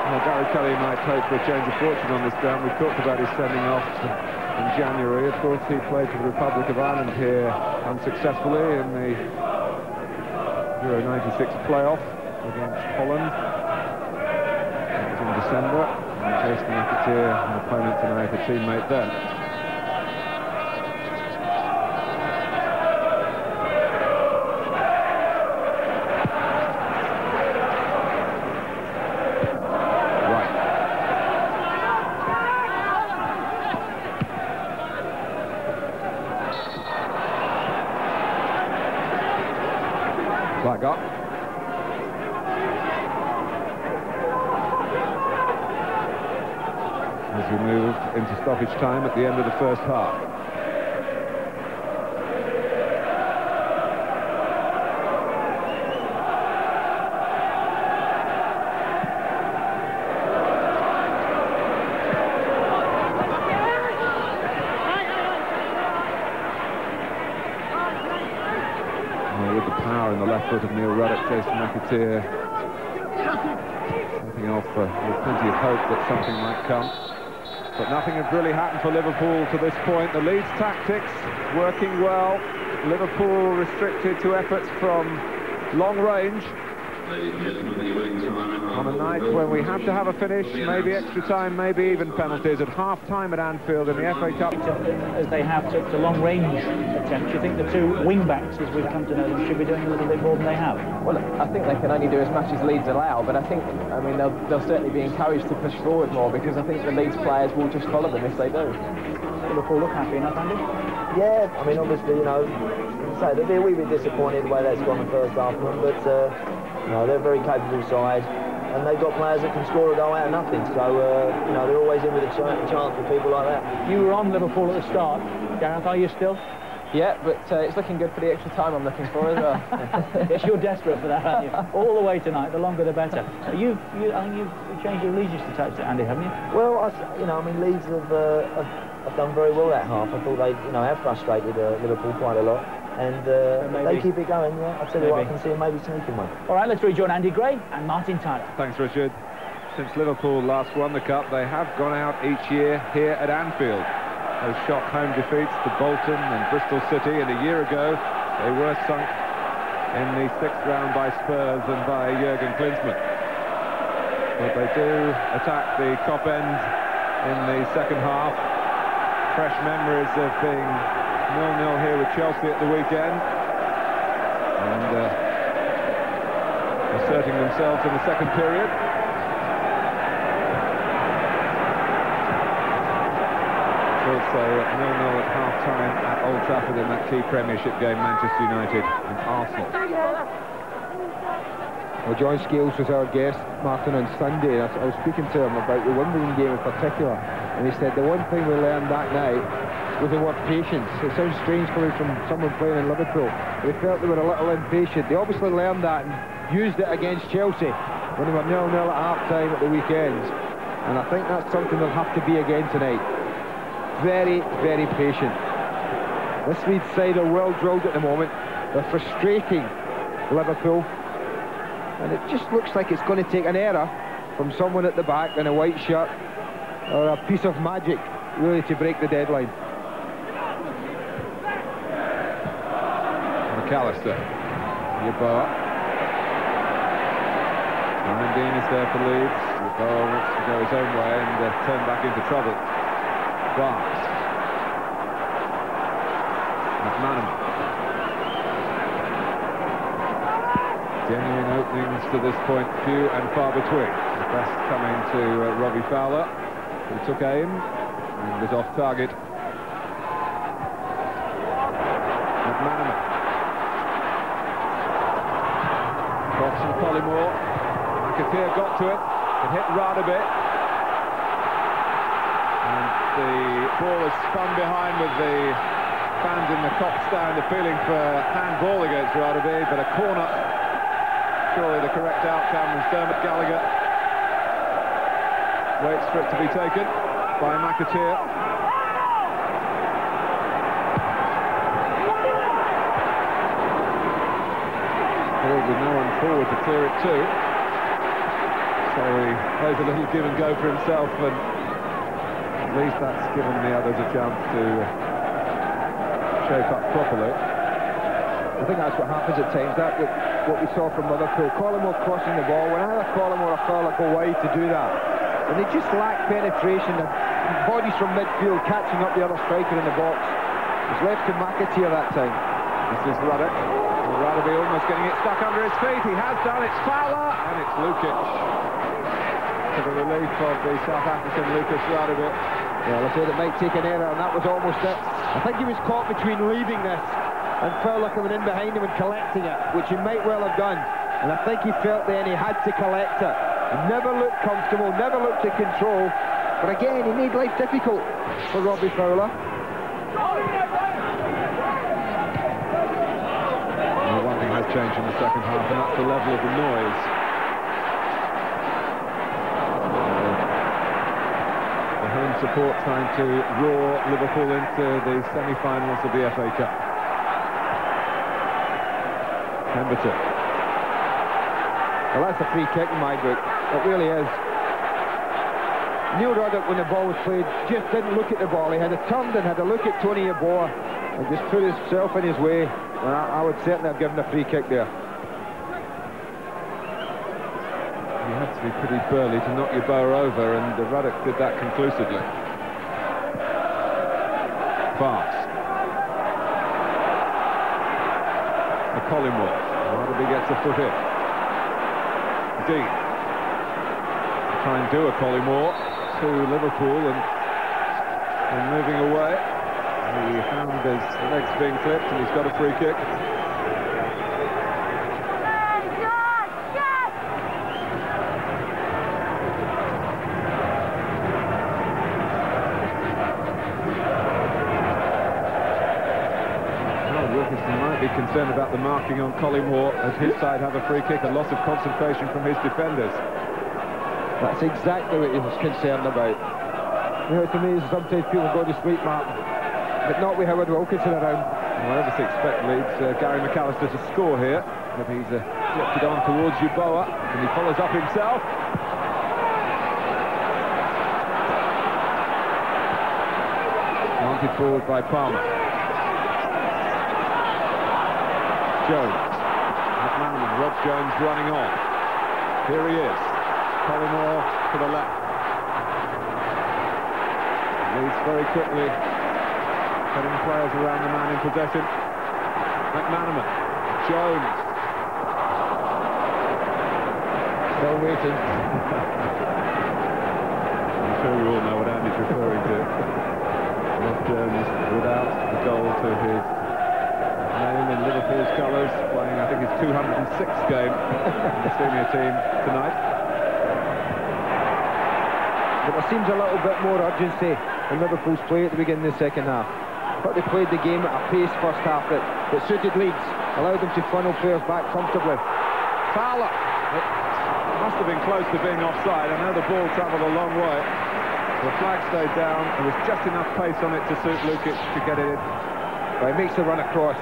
Well, Gary Kelly might hope for a change of fortune on this ground. We talked about his sending off in January. Of course, he played for the Republic of Ireland here unsuccessfully in the Euro 96 playoff against Holland. That was in December. Jason McAteer, an opponent tonight, a teammate then. Right. as we move into stoppage time at the end of the first half. With the power in the left foot of Neil Ruddock, Jason McAteer setting off with plenty of hope that something might come. But nothing has really happened for Liverpool to this point. The Leeds tactics working well. Liverpool restricted to efforts from long range. On a night when we have to have a finish, maybe extra time, maybe even penalties at half-time at Anfield in the FA Cup. As they have to long-range attempts, you think the two wing-backs, as we've come to know them, should be doing a little bit more than they have? Well, I think they can only do as much as Leeds allow, but I mean, they'll certainly be encouraged to push forward more, because I think the Leeds players will just follow them if they do. Liverpool look happy enough, Andy? Yeah, I mean, obviously, you know, so they'll be a wee bit disappointed the way that's gone the first half of them, but you know, they're a very capable side, and they've got players that can score a goal out of nothing. So you know, they're always in with a chance with people like that. You were on Liverpool at the start, Gareth. Are you still? Yeah, but it's looking good for the extra time I'm looking for as well. Yes, you're desperate for that, aren't you? All the way tonight, the longer the better. I think you've changed your allegiance to touch it, Andy, haven't you? Well, you know, I mean, Leeds have done very well that half. I thought they, you know, have frustrated Liverpool quite a lot. And they keep it going, yeah. I'll tell you what, I can see them maybe sneaking one. All right, let's rejoin Andy Gray and Martin Tyler. Thanks, Richard. Since Liverpool last won the Cup, they have gone out each year here at Anfield. Those shock home defeats to Bolton and Bristol City, and a year ago they were sunk in the 6th round by Spurs and by Jurgen Klinsmann. But they do attack the Kop end in the second half. Fresh memories of being 0-0 here with Chelsea at the weekend, and asserting themselves in the second period. Also 0-0 at half-time at Old Trafford in that key Premiership game, Manchester United and Arsenal. Well, John Scales was our guest, Martin, on Sunday. I was speaking to him about the Wimbledon game in particular, and he said the one thing we learned that night was the word patience. It sounds strange coming from someone playing in Liverpool. They felt they were a little impatient. They obviously learned that and used it against Chelsea when they were 0-0 at half-time at the weekends. And I think that's something they'll have to be again tonight. Very, very patient. This Leeds side are well drilled at the moment. They're frustrating Liverpool. And it just looks like it's going to take an error from someone at the back in a white shirt, or a piece of magic, really, to break the deadline. McAllister, Yeboah. Ryan Dean is there for Leeds. Yeboah wants to go his own way and turn back into trouble. Barnes. McManaman. Genuine openings to this point, few and far between. The best coming to Robbie Fowler, who took aim and was off target. McManaman. Cross from Collymore. McAteer got to it. It hit rather bit. And the ball is spun behind with the fans in the Kop stand appealing for handball against Radaby, but a corner, surely the correct outcome, as Dermot Gallagher waits for it to be taken by McAteer. With no one forward to clear it to, so he plays a little give and go for himself, and at least that's given the others a chance to shape up properly. I think that's what happens at times. That's what we saw from Liverpool. Collymore crossing the ball, when either Collymore or Fowler go wide to do that, and they just lack penetration. The bodies from midfield catching up the other striker in the box. It's left to McAteer that time. This is Ruddock. Radaby almost getting it stuck under his feet. He has done. It's Fowler, and it's Lukic. To the relief of the South African Lucas Radaby. Well, I said it might take an error, and that was almost it. I think he was caught between leaving this and Fowler coming in behind him and collecting it, which he might well have done. And I think he felt then he had to collect it. He never looked comfortable, never looked in control, But again, he made life difficult for Robbie Fowler. Well, one thing has changed in the second half, and that's the level of the noise. The home support trying to roar Liverpool into the semi-finals of the FA Cup. Pemberton. Well, that's a free kick in my book. It really is. Neil Ruddock, when the ball was played, just didn't look at the ball. He had turned and had a look at Tony Yeboah and just put himself in his way. And I would certainly have given a free kick there. You have to be pretty burly to knock Yeboah over, and Ruddock did that conclusively. Barks. Collingwood. Rugby gets a foot in. Dean. Try and do a Collingwood to Liverpool, and moving away. He found his legs being clipped, and he's got a free kick. Be concerned about the marking on Collingwood as his side have a free kick, a loss of concentration from his defenders. That's exactly what he was concerned about. You know, to me, sometimes people go to sleep, Martin, but not with Howard Wilkinson around. Well, I obviously expect Leeds, Gary McAllister to score here, but he's flipped it on towards Yeboah, and he follows up himself. Mounted forward by Palmer. Jones, McManaman, Rob Jones running on. Here he is, Collymore to the left. Leeds very quickly putting players around the man in possession. McManaman, Jones. Still waiting. I'm sure we all know what Andy's referring to. Rob Jones without the goal to his name in Liverpool's colours, playing I think his 206th game in the senior team tonight. But there seems a little bit more urgency in Liverpool's play at the beginning of the second half. But they played the game at a pace first half that suited Leeds, allowed them to funnel players back comfortably. Fowler! It must have been close to being offside. I know the ball travelled a long way. The flag stayed down. There was just enough pace on it to suit Lukic to get it in. But he makes the run across.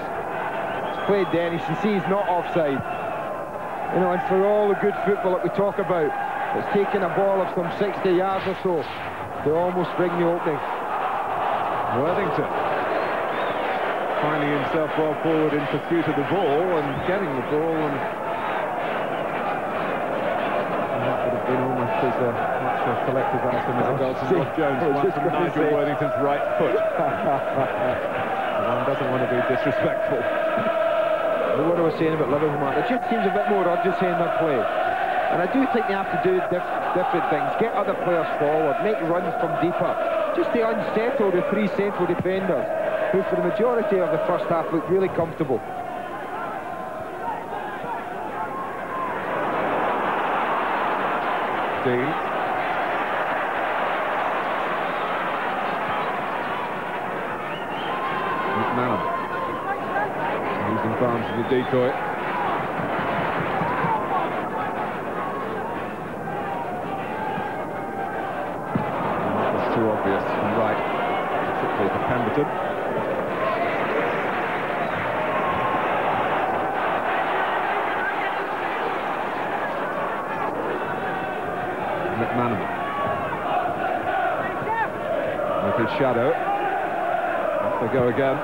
Played then, you see he's not offside. You know, and for all the good football that we talk about, it's taken a ball of some 60 yards or so to almost bring the opening. Worthington finding himself well forward in pursuit of the ball and getting the ball, and that would have been almost as much a collector's item as a goal from Rob Jones, one from Nigel Worthington's right foot. One doesn't want to be disrespectful. What I was saying about Liverpool, Mark, there just seems a bit more urgency in their play. And I do think they have to do different things. Get other players forward, make runs from deeper. Just to unsettle the three central defenders, who for the majority of the first half looked really comfortable. Dean. McManaman. Using Barnes as a decoy. That was too obvious and right, particularly for Pemberton. McManaman. With his shadow. Off they go again.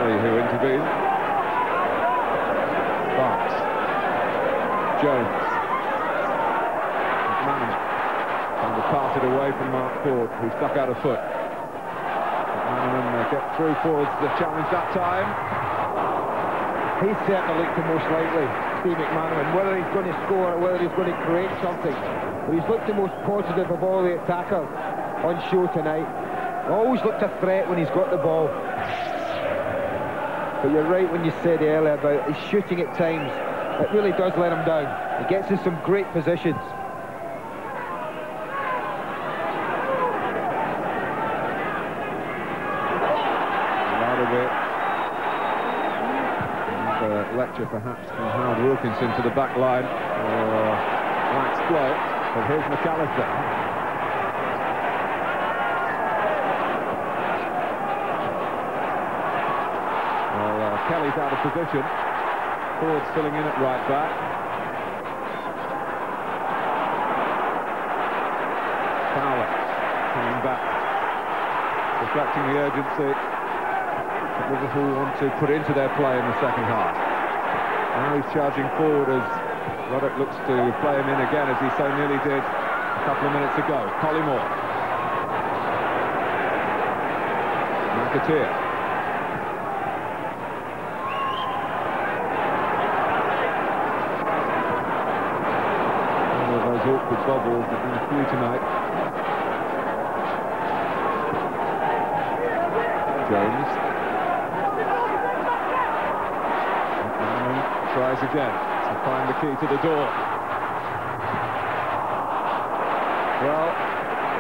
Who intervened. Barnes. Jones. McManaman. Trying to pass it away from Mark Ford, who stuck out a foot. McManaman get through towards the challenge that time. He certainly looked the most likely, Steve McManaman, whether he's going to score or whether he's going to create something. But he's looked the most positive of all the attackers on show tonight. Always looked a threat when he's got the ball. But you're right when you said earlier about his shooting at times It really does let him down. He gets in some great positions. Lecture perhaps from Howard Wilkinson to the back line, or Black's blow, but here's McAllister. Well, Kelly's out of position. Ford's filling in at right back. Fowler coming back, reflecting the urgency that Liverpool want to put into their play in the second half. Now he's charging forward as Roddick looks to play him in again, as he so nearly did a couple of minutes ago. Collymore. McAteer. One of those awkward bubbles that been a few tonight. Jones. Tries again to find the key to the door. Well,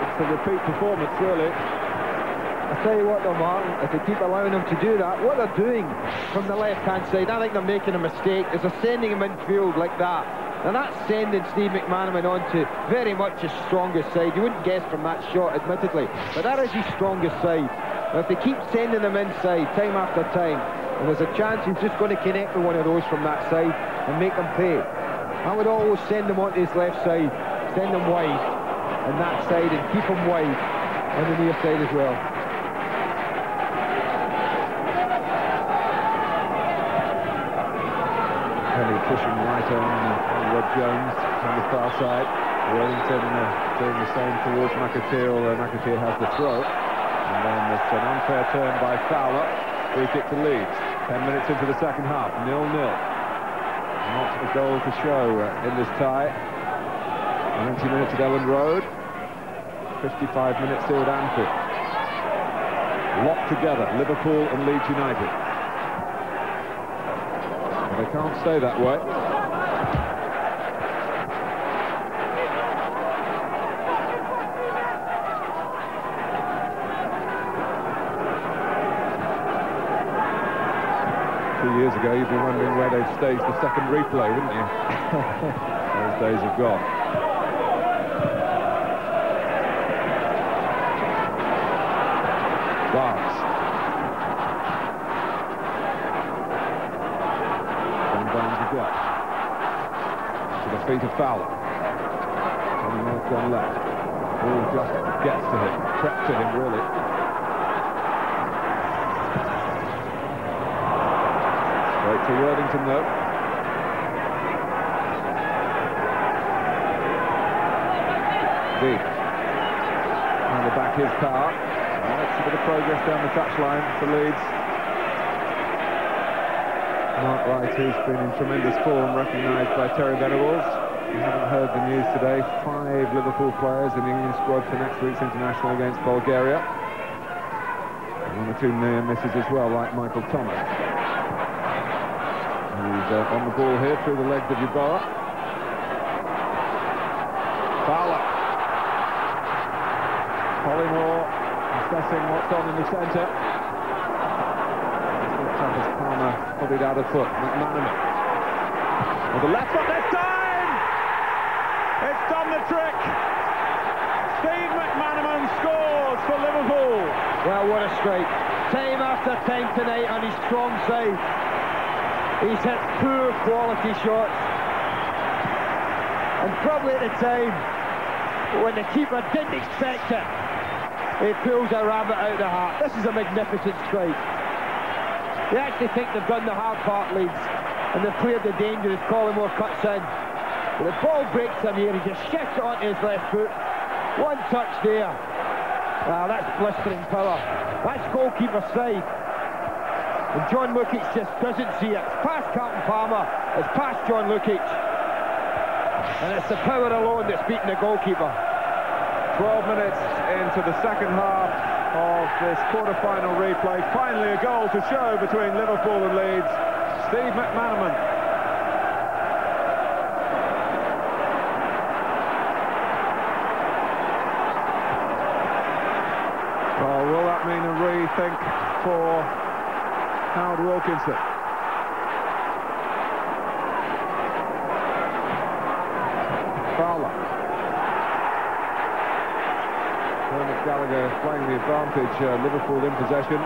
it's a repeat performance, really. I tell you what though, Martin, if they keep allowing them to do that, what they're doing from the left-hand side, I think they're making a mistake. Is they're sending him infield like that. And that's sending Steve McManaman on to very much his strongest side. You wouldn't guess from that shot, admittedly, but that is his strongest side. And if they keep sending them inside time after time, and there's a chance he's just going to connect with one of those from that side and make them pay. I would always send them onto his left side, send them wide on that side and keep them wide on the near side as well. Kelly pushing right on Rob Jones on the far side. Wellington doing the same towards McAteer, although McAteer has the throw. And then it's an unfair turn by Fowler. Free kick to Leeds. 10 minutes into the second half, 0-0. Not a goal to show in this tie. 90 minutes at Ellen Road. 55 minutes here at Anfield. Locked together, Liverpool and Leeds United. But they can't stay that way. Years ago, you'd be wondering where they'd staged the second replay, wouldn't you? Those days have gone. Barnes. And Barnes again. To the feet of Fowler. And North gone left. Ball just gets to him, crept to him, really. Straight to Worthington, though. Deep. Trying to back his car. That's a bit of progress down the touchline for Leeds. Mark Wright, who's been in tremendous form, recognised by Terry Venables. You haven't heard the news today. 5 Liverpool players in the England squad for next week's international against Bulgaria. And 1 or 2 near misses as well, like Michael Thomas. He's on the ball here through the legs of Ybarra. Fowler. Collymore assessing what's on in the centre. Looks up as Palmer put it out of foot. McManaman. With the left foot this time! It's done the trick! Steve McManaman scores for Liverpool! Well, what a strike. Time after time tonight on his strong side. He's hit poor quality shots. And probably at the time, when the keeper didn't expect it, he pulls a rabbit out of the hat. This is a magnificent strike. They actually think they've done the hard part, Leeds, and they've cleared the danger as Collymore cuts in. But the ball breaks him here, he just shifts it onto his left foot. One touch there. Wow, that's blistering power. That's goalkeeper side. And John Lukic just doesn't see it. It's past Carlton Palmer, it's past John Lukic. And it's the power alone that's beating the goalkeeper. 12 minutes into the second half of this quarter-final replay. Finally a goal to show between Liverpool and Leeds. Steve McManaman think, for Howard Wilkinson. Fowler. Bernard Gallagher playing the advantage, Liverpool in possession.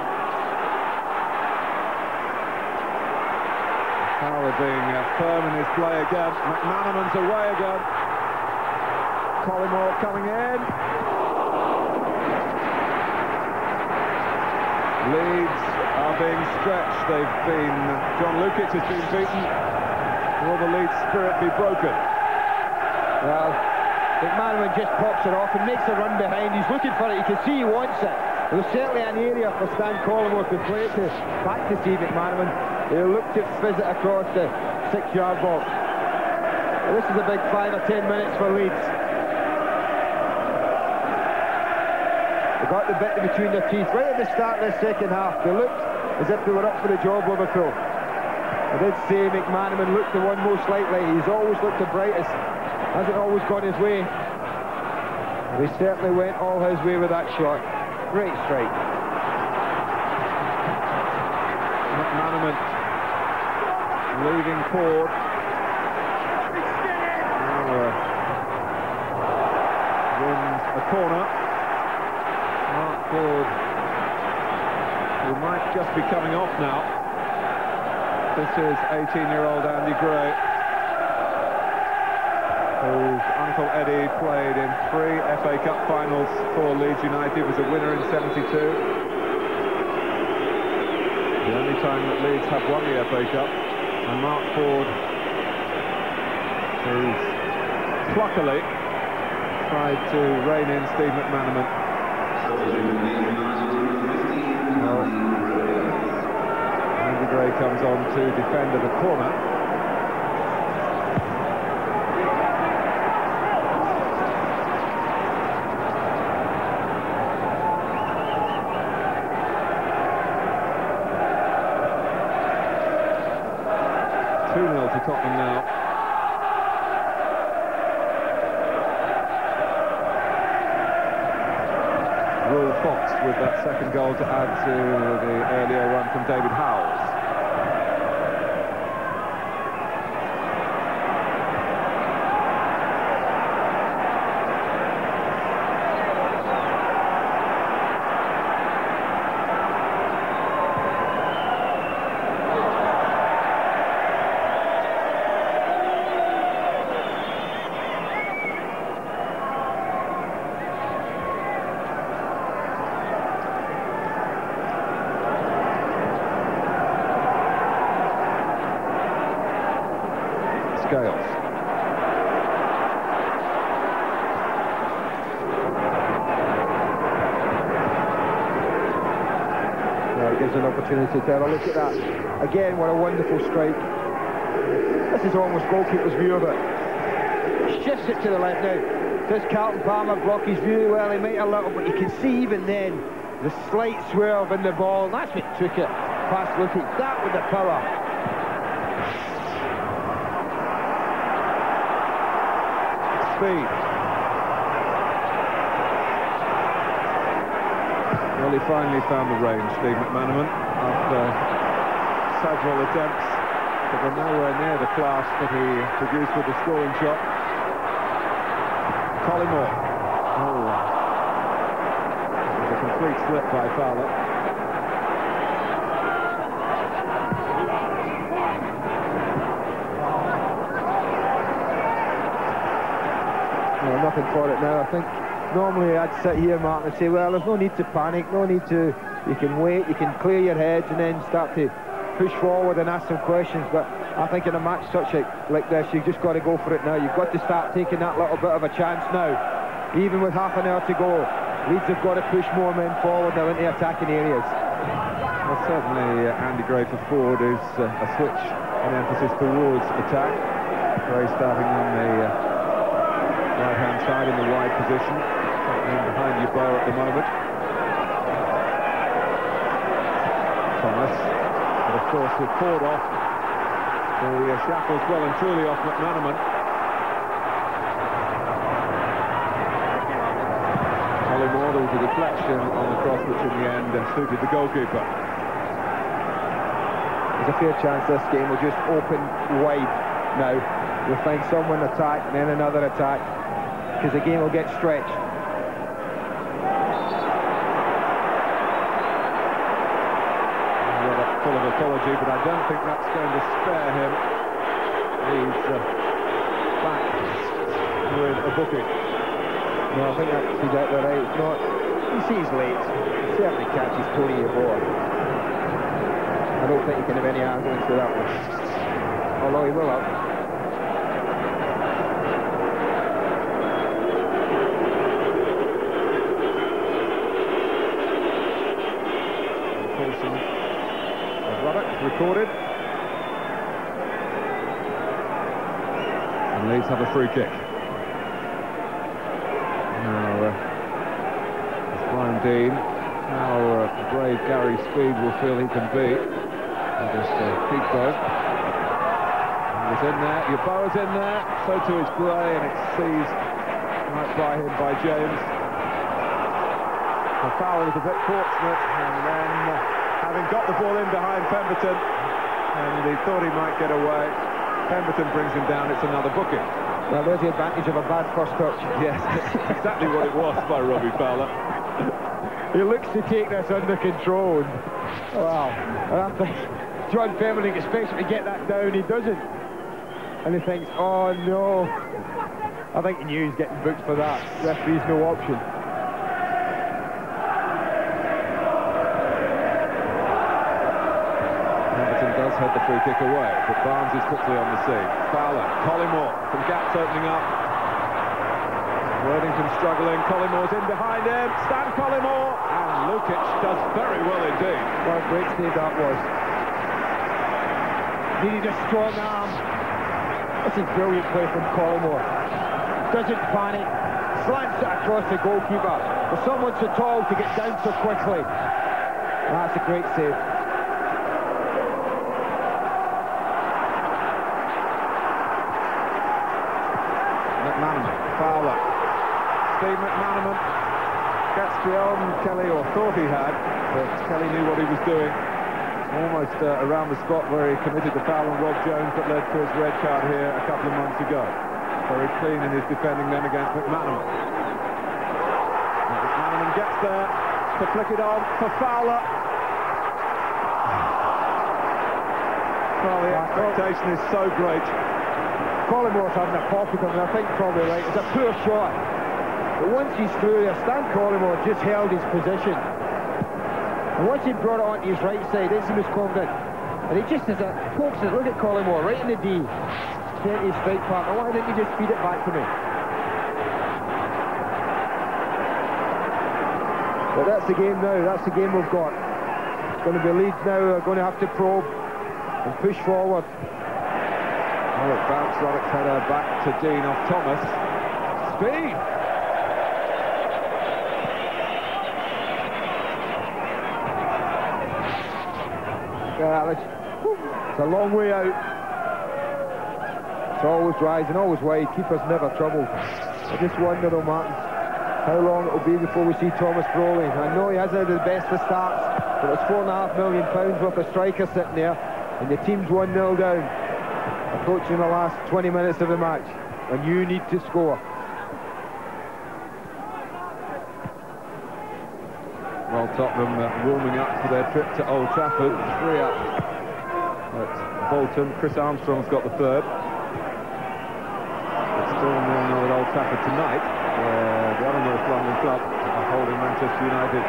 Fowler being firm in his play again. McManaman's away again. Collymore coming in. Leeds are being stretched. John Lukic has been beaten. Will the Leeds spirit be broken? Well, McManaman just pops it off and makes a run behind. He's looking for it. You can see he wants it. There's certainly an area for Stan Collymore to play it to. Back to Steve McManaman. He'll look to fizz it across the 6-yard box. This is a big 5 or 10 minutes for Leeds. They got the bit between their teeth right at the start of the second half. They looked as if they were up for the job, Liverpool. I did say McManaman looked the one most likely. He's always looked the brightest. Hasn't always gone his way. He certainly went all his way with that shot. Great strike. McManaman leading forward. Wins a corner. Mark Ford, who might just be coming off now. This is 18-year-old Andy Gray, whose Uncle Eddie played in 3 FA Cup finals for Leeds United, was a winner in '72. The only time that Leeds have won the FA Cup. And Mark Ford, who's pluckily tried to rein in Steve McManaman. Well, Andy Gray comes on to defend at the corner. To Tottenham now. Will Fox with that second goal to add to the earlier one from David Howells. Scales. Well, it gives an opportunity to have a look at that. Again, what a wonderful strike. This is almost goalkeeper's view of it. Shifts it to the left now. Does Carlton Palmer block his view? Well, he might a little, but you can see even then the slight swerve in the ball. That's what took it past Lukic. That with the power. Speed. Well, he finally found the range, Steve McManaman, after several attempts that were nowhere near the class that he produced with the scoring shot. Collymore. Oh, it was a complete slip by Fowler. Nothing for it now. I think normally I'd sit here, Martin, and say, well, there's no need to panic, no need to, you can wait, you can clear your heads and then start to push forward and ask some questions. But I think in a match such like this, you've just got to go for it now. You've got to start taking that little bit of a chance now. Even with half an hour to go, Leeds have got to push more men forward now into attacking areas. Well, certainly Andy Gray for Ford is a switch in emphasis towards attack. Gray starting on the right-hand side in the wide position, behind Yeboah at the moment. Thomas, but of course with Ford off, the shackles well and truly off McManaman. Collymore, the a deflection on the cross, which in the end suited the goalkeeper. There's a fair chance this game will just open wide now. We'll find someone attack and then another attack, because the game will get stretched. Full of apology, but I don't think that's going to spare him. He's back with a booking. No, I think that's exactly right. It's not. He sees late. He certainly catches Tony Yeboah. I don't think he can have any arguments with that one. Although he will have. Recorded. And Leeds have a free kick. Now, it's Brian Dean. How brave Gary Speed will feel he can be. And just keep going. He was in there. Yeboah's in there. So too is Gray, and it's seized right by him by James. The foul was a bit fortunate, and then having got the ball in behind Pemberton, and he thought he might get away. Pemberton brings him down, it's another booking. Well, there's the advantage of a bad first touch. Yes, exactly what it was by Robbie Fowler. He looks to take this under control. Wow. And after John Pemberton expects him to get that down, he doesn't. And he thinks, oh no. I think he knew he was getting booked for that. Referee's no option. Head the free kick away, but Barnes is quickly on the scene. Fowler, Collymore, some gaps opening up. Worthington struggling, Collymore's in behind him, Stan Collymore, and Lukic does very well indeed. What a great save that was. Needed a strong arm. This is brilliant play from Collymore. Doesn't panic, slants it across the goalkeeper. For someone so tall to get down so quickly. That's a great save. Fowler, Steve McManaman gets beyond Kelly, or thought he had, but Kelly knew what he was doing. Almost around the spot where he committed the foul on Rob Jones that led to his red card here a couple of months ago. Very clean in his defending then against McManaman. McManaman gets there to flick it on for Fowler. Well, the expectation is so great. Collimore's having a pop with him, and I think probably right. It's a poor shot. But once he's through there, Stan Collymore just held his position. And once he brought it onto his right side, this was confident. And he just, as a pokes it, look at Collymore, right in the D. Into his strike partner. Why didn't he just feed it back to me? But that's the game now, that's the game we've got. It's going to be Leeds now, they're going to have to probe and push forward. Oh, it bounced Roddick's header back to Dean off Thomas. Speed! It's a long way out. It's always rising, always wide. Keeper's never troubled. I just wonder, though, Martin, how long it'll be before we see Thomas Brolin. I know he hasn't had the best of starts, but it's £4.5 million worth of strikers sitting there, and the team's 1-0 down. Approaching the last 20 minutes of the match, and you need to score. Well, Tottenham warming up for their trip to Old Trafford. 3 up at Bolton. Chris Armstrong's got the third. It's still 0-0 at Old Trafford tonight, where the other North London club are holding Manchester United.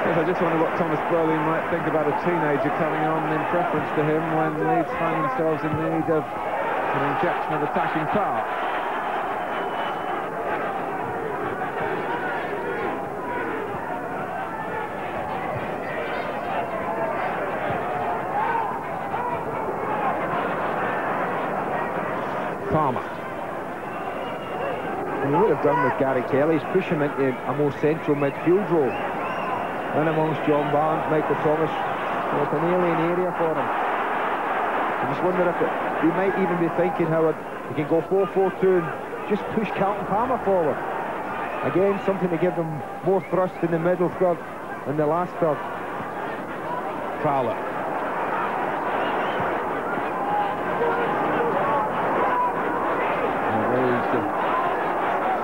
Yes, I just wonder what Thomas Brolin might think about a teenager coming on in preference to him when Leeds find themselves in need of an injection of attacking power. Palmer. And you would have done with Gary Kelly's push him into a more central midfield role. And amongst John Barnes, Michael Thomas, it's an alien area for him. I just wonder if he might even be thinking how he can go 4-4-2 and just push Carlton Palmer forward. Again, something to give them more thrust in the middle third and the last third. Fowler.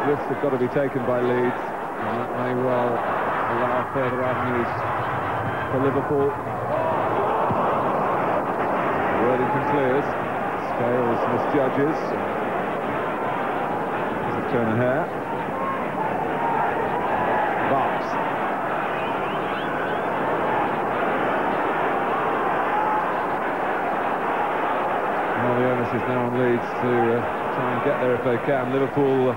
Risks have got to be taken by Leeds, and that may well allow further avenues for Liverpool. Worthington clears. Scales misjudges. There's a turn of hair. Barnes. Well, the onus is now on Leeds to try and get there if they can. Liverpool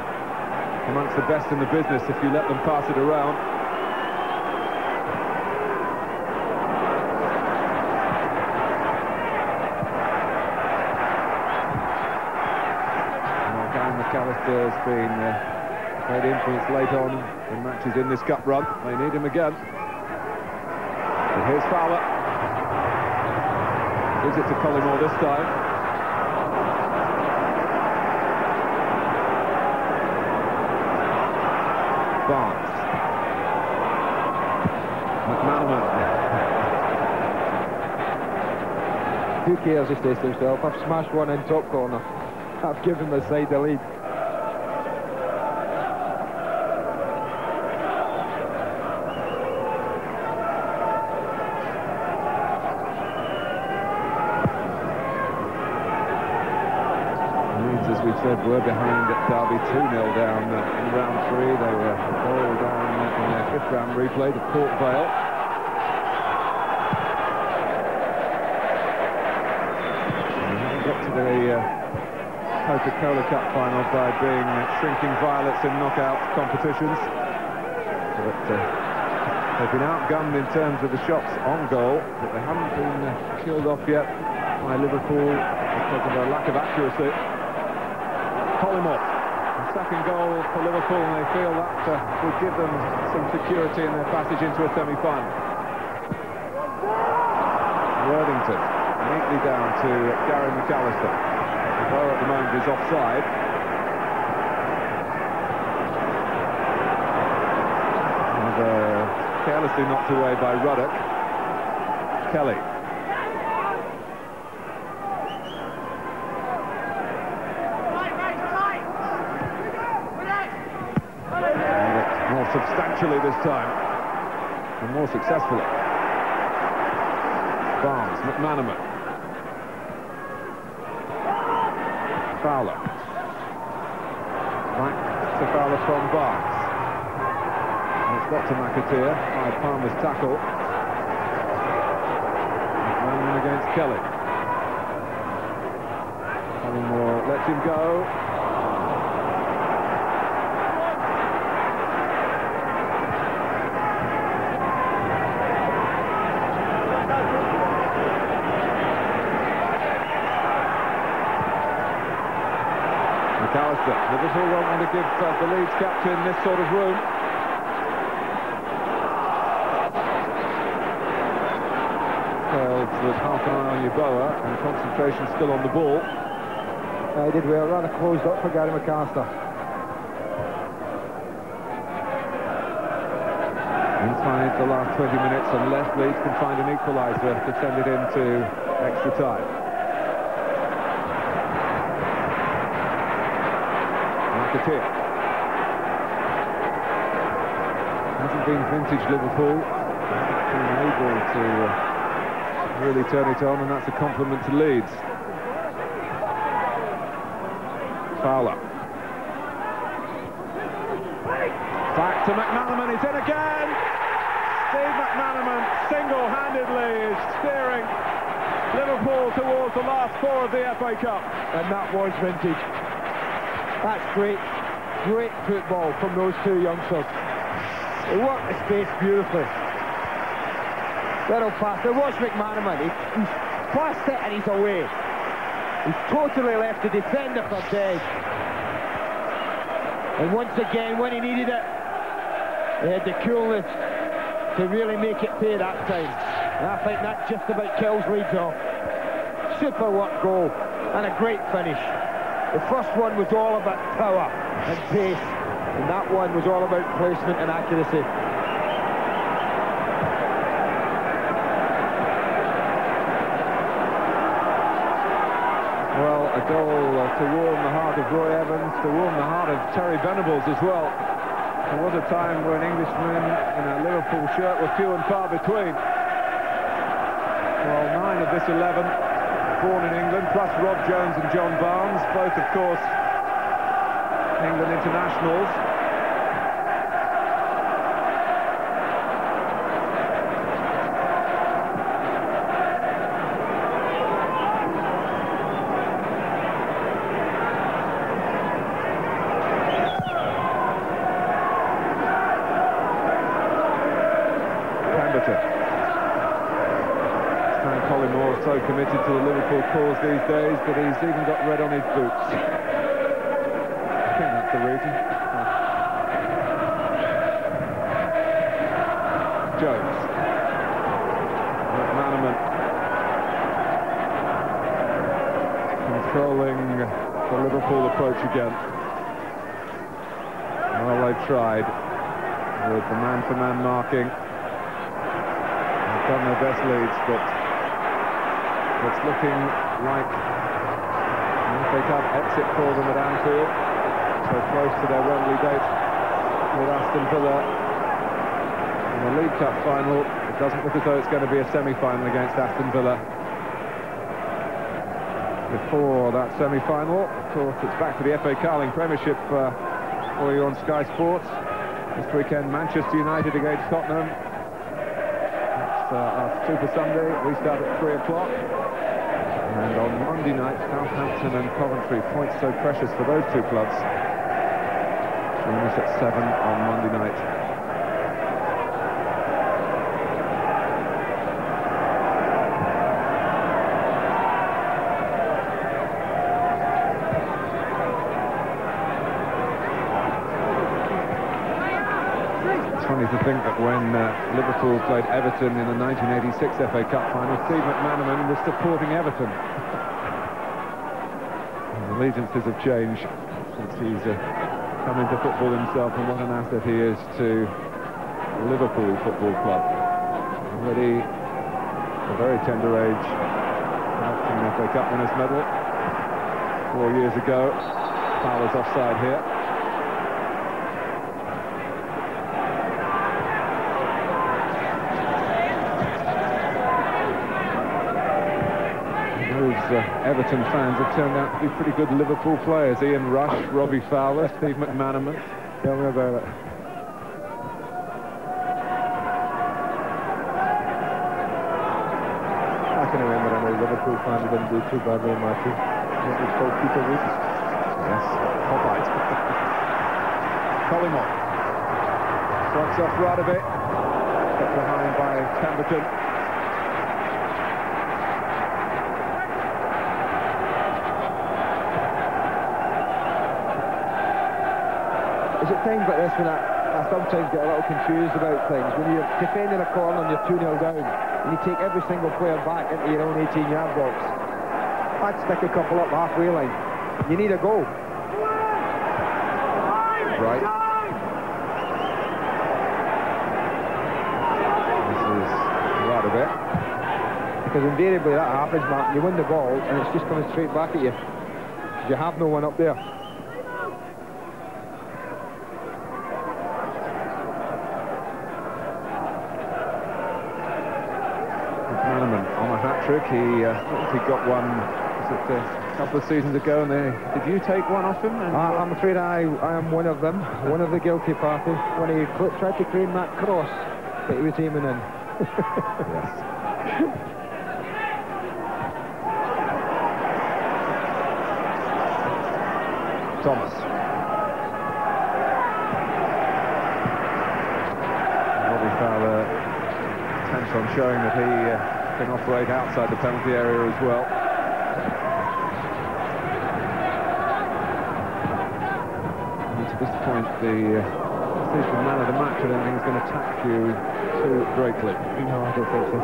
amongst the best in the business if you let them pass it around. McAllister has been a great influence late on in matches in this cup run. They need him again. But here's Fowler. Gives it to Collymore this time. Barnes. McManaman. Who cares, he says to himself, I've smashed one in top corner. I've given the side the lead. As we said, were behind at Derby 2-0 down in round 3. They were a goal down in their 5th round replay to Port Vale. They got to the Coca-Cola Cup final by being shrinking violets in knockout competitions. But they've been outgunned in terms of the shots on goal, but they haven't been killed off yet by Liverpool because of a lack of accuracy. Collymore, the second goal for Liverpool, and they feel that would give them some security in their passage into a semi-final. Worthington, neatly down to Gary McAllister. The ball at the moment is offside. And carelessly knocked away by Ruddock. Kelly. Substantially this time, and more successfully. Barnes, McManaman. Fowler. Back to Fowler from Barnes. And it's got to McAteer by Palmer's tackle. McManaman against Kelly. Collymore lets him go. McAllister. Liverpool won't want to give the Leeds captain this sort of room. Held with half an eye on Yeboah and concentration still on the ball. He did well, rather closed up for Gary McAllister. Inside the last 20 minutes, unless Leeds can find an equaliser to send it into extra time. McAteer. Hasn't been vintage Liverpool. Hasn't been able to really turn it on, and that's a compliment to Leeds. Fowler. Back to McManaman, he's in again! Steve McManaman single-handedly is steering Liverpool towards the last 4 of the FA Cup. And that was vintage. That's great football from those two youngsters. They worked the space beautifully. Little pass. There was McManaman. He's passed it and he's away. He's totally left the defender for dead. And once again, when he needed it, he had the coolness to really make it pay that time. And I think that just about kills Leeds off. Super work goal and a great finish. The first one was all about power and pace, and that one was all about placement and accuracy. Well, a goal to warm the heart of Roy Evans, to warm the heart of Terry Venables as well. There was a time when Englishmen in a Liverpool shirt were few and far between. Well, 9 of this 11 born in England, plus Rob Jones and John Barnes, both, of course, England internationals. So committed to the Liverpool cause these days that he's even got red on his boots. I think that's the reason. Jones. McManaman. Controlling the Liverpool approach again. Well, they've tried with the man-for-man marking. They've done their best, Leeds, but it's looking like an FA Cup exit for them at Anfield. So close to their Wembley date with Aston Villa. In the League Cup final, it doesn't look as though it's going to be a semi-final against Aston Villa. Before that semi-final, of course, it's back to the FA Carling Premiership for you on Sky Sports. This weekend, Manchester United against Tottenham. That's our Super Sunday. We start at 3 o'clock. And on Monday night, Southampton and Coventry, points so precious for those two clubs. Join us at 7 on Monday night. It's funny to think that when Liverpool played Everton in the 1986 FA Cup final, Steve McManaman was supporting Everton. The allegiances have changed since he's come into football himself, and what an asset he is to Liverpool Football Club. Already at a very tender age, collecting an FA Cup winners' medal 4 years ago. Fowler's offside here. Everton fans have turned out to be pretty good Liverpool players. Ian Rush, Robbie Fowler, Steve McManaman. Tell me about it. I can remember when a Liverpool fan didn't do too badly in my team. It was called Peter Wood. Yes, Popeyes. Collymore. Fronts off Radovic. Got behind by Pemberton. It's at times like this when I sometimes get a little confused about things. When you're defending a corner and you're 2-0 down, and you take every single player back into your own 18-yard box, I'd stick a couple up halfway line. You need a goal. Right. This is Radovic. Because invariably that happens, Mark. You win the ball, and it's just coming straight back at you. You have no one up there. He got one a couple of seasons ago, and did you take one off him? I'm afraid I am one of them, one of the guilty party, when he tried to claim that cross that he was aiming in. Yes. Thomas. Robbie Fowler intends on showing that he can operate outside the penalty area as well. And to this point, the decision man of the match, I don't think is going to tax you too greatly. No, I don't think so.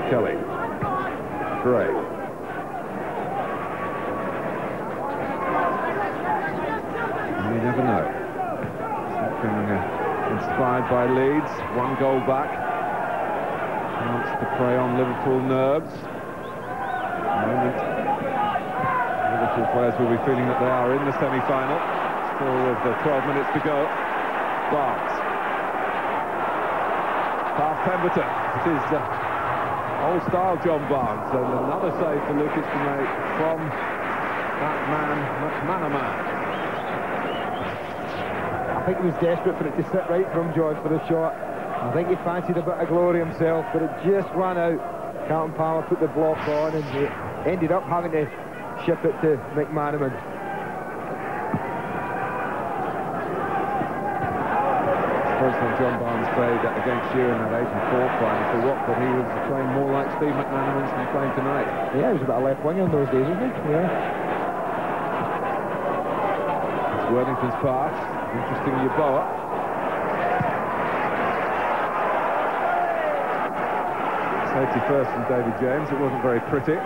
Kelly. inspired by Leeds. 1 goal back. Chance to prey on Liverpool nerves. Moment. Liverpool players will be feeling that they are in the semi-final. Still with 12 minutes to go. Barnes. Past Pemberton. It is old style John Barnes, and another save for Lucas to make from that man, McManaman. I think he was desperate for it to sit right from George for the shot. I think he fancied a bit of glory himself, but it just ran out. Carlton Palmer put the block on, and he ended up having to ship it to McManaman. When John Barnes played against you in that 84 final for Watford, he was playing more like Steve McManaman than playing tonight. Yeah, he was about a left winger in those days, wasn't he? Yeah. It's Worthington's pass. Interesting Yeboah. Safety first from David James. It wasn't very pretty.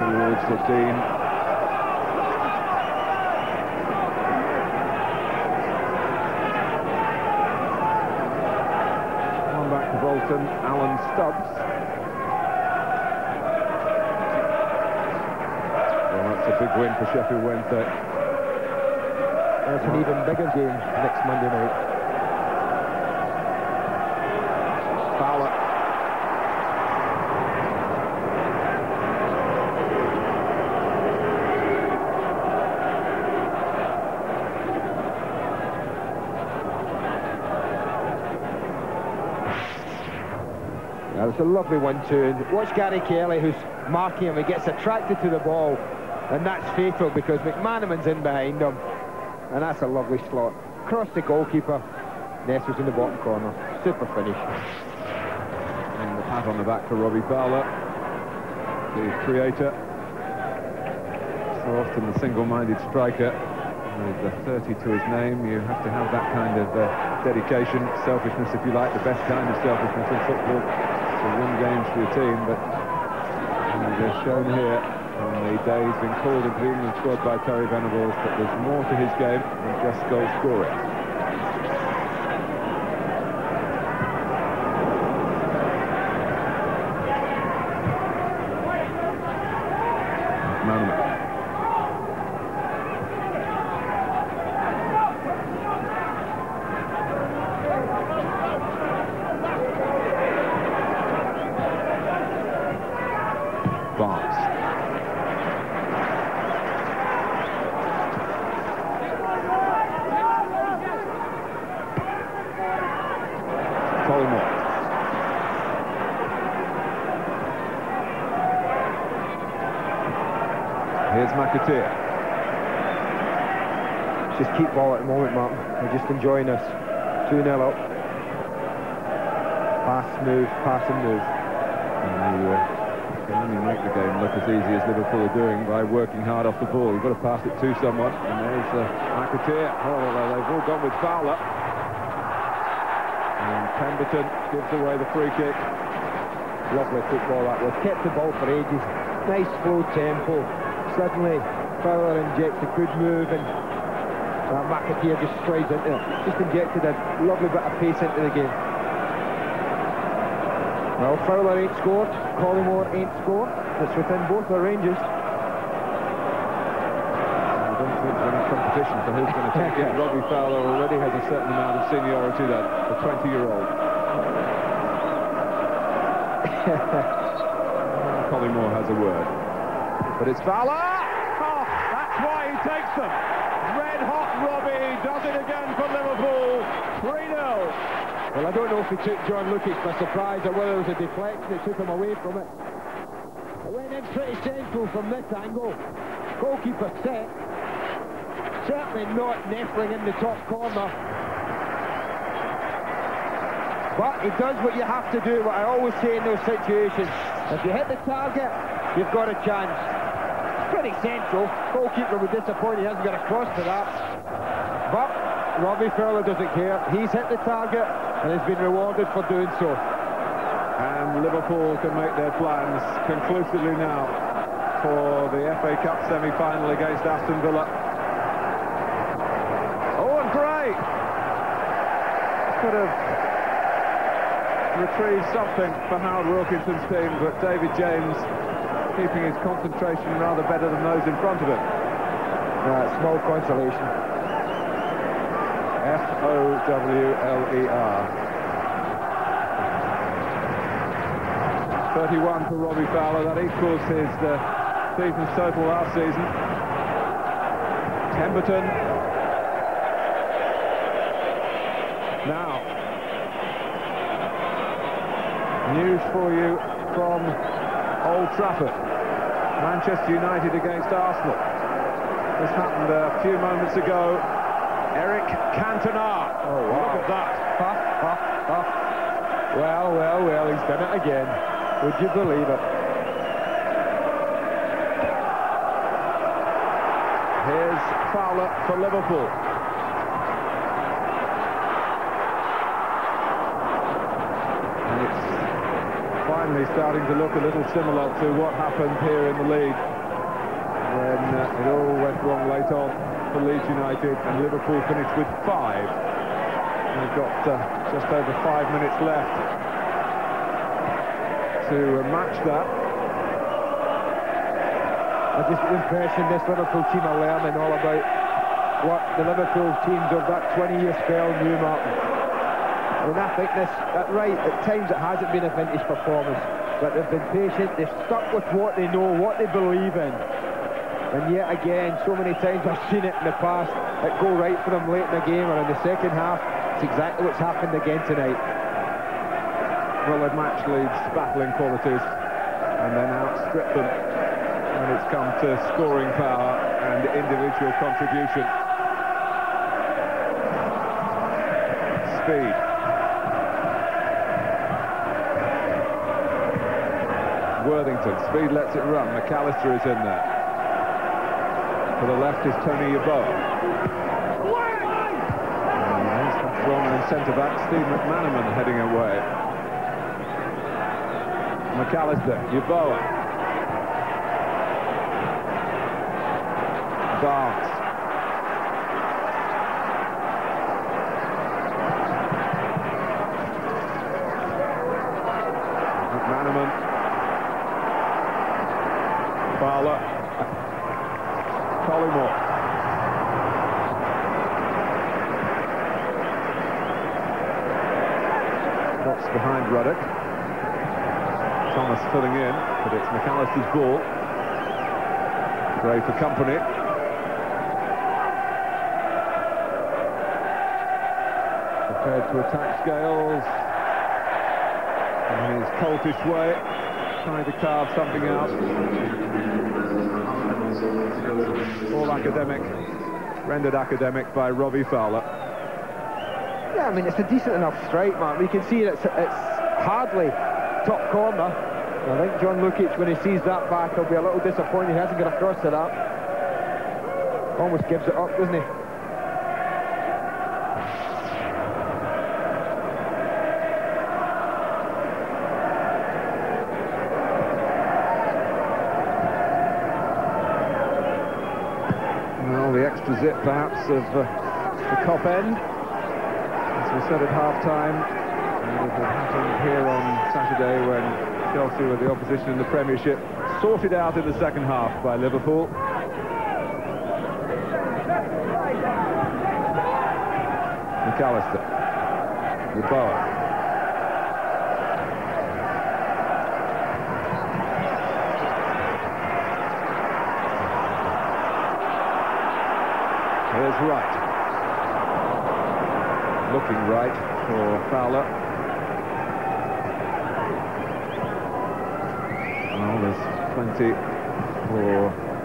Towards the Dean. One back to Bolton, Alan Stubbs. Well, that's a big win for Sheffield Wednesday. That's an even bigger game next Monday night. Fowler. It's a lovely 1-2. Watch Gary Kelly, who's marking him. He gets attracted to the ball, and that's fatal because McManaman's in behind him, and that's a lovely slot. Across the goalkeeper. Ness was in the bottom corner. Super finish. And the pat on the back for Robbie Fowler, the creator. So often the single-minded striker with the 30 to his name. You have to have that kind of dedication, selfishness, if you like, the best kind of selfishness in football. To win games for your team, but as shown here on the day he's been called into the England squad by Terry Venables, that there's more to his game than just goal scoring. Here's McAteer. Just keep ball at the moment, Martin. We're just enjoying this. 2-0 up. Pass, move, pass and move. And you can only make the game look as easy as Liverpool are doing by working hard off the ball. You've got to pass it to someone. And there's McAteer. Oh, they've all gone with Fowler. And Pemberton gives away the free kick. Lovely football that was. Kept the ball for ages. Nice slow tempo. Suddenly Fowler injects a good move, and McAteer just strides into it. Just injected a lovely bit of pace into the game. Well, Fowler ain't scored, Collymore ain't scored. It's within both their ranges. I don't think there's any competition for who's going to take it. Robbie Fowler already has a certain amount of seniority, that the 20-year-old. Collymore has a word. But it's Fowler! Oh, that's why he takes them. Red-hot Robbie does it again for Liverpool. 3-0. Well, I don't know if he took John Lukic by surprise or whether it was a deflection that took him away from it. It went in pretty central from this angle. Goalkeeper set. Certainly not nestling in the top corner. But he does what you have to do, what I always say in those situations. If you hit the target, you've got a chance. Pretty central. Goalkeeper would disappoint, he hasn't got a cross for that. But Robbie Fowler doesn't care. He's hit the target and has been rewarded for doing so. And and Liverpool can make their plans conclusively now for the FA Cup semi-final against Aston Villa. Oh, and Gray could have retrieved something for Howard Wilkinson's team, but David James keeping his concentration rather better than those in front of him. Small consolation. Fowler. 31 for Robbie Fowler. That equals his season's total last season. Pemberton. Now, news for you from Old Trafford. Manchester United against Arsenal. This happened a few moments ago. Eric Cantona. Oh, wow. Look at that. Well, he's done it again. Would you believe it? Here's Fowler for Liverpool. And it's finally starting to look a little similar to what happened here in the league, when it all went wrong late on for Leeds United and Liverpool finished with 5. They've got just over 5 minutes left to match that. I just the impression this Liverpool team are learning all about what the Liverpool teams of that 20-year spell knew, Martin. I mean, I think that right, at times it hasn't been a vintage performance, but they've been patient, they've stuck with what they know, what they believe in. And yet again, so many times I've seen it in the past, it go right for them late in the game or in the second half. It's exactly what's happened again tonight. Well, they've matched Leeds' battling qualities and then outstripped them when it's come to scoring power and individual contribution. Speed. Worthington. Speed lets it run. McAllister is in there. To the left is Tony Yeboah. And wrong in centre-back, Steve McManaman heading away. McAllister, Yeboah. Barnes. McManaman. Fowler. Collymore. Box behind Ruddock. Thomas filling in, but it's McAllister's ball. Gray for company. Prepared to attack Scales in his coltish way, trying to carve something out. All academic, rendered academic by Robbie Fowler. Yeah, I mean, it's a decent enough strike, man. We can see it's hardly top corner. I think John Lukic, when he sees that back, he'll be a little disappointed he hasn't got across to that. Almost gives it up, doesn't he? Well, the extra zip, perhaps, of the top end. As we said at half-time, it had happened here on Saturday when Chelsea were the opposition in the Premiership, sorted out in the second half by Liverpool. McAllister. Yeboah. Here's Wright. Looking right for Fowler. Well, there's plenty for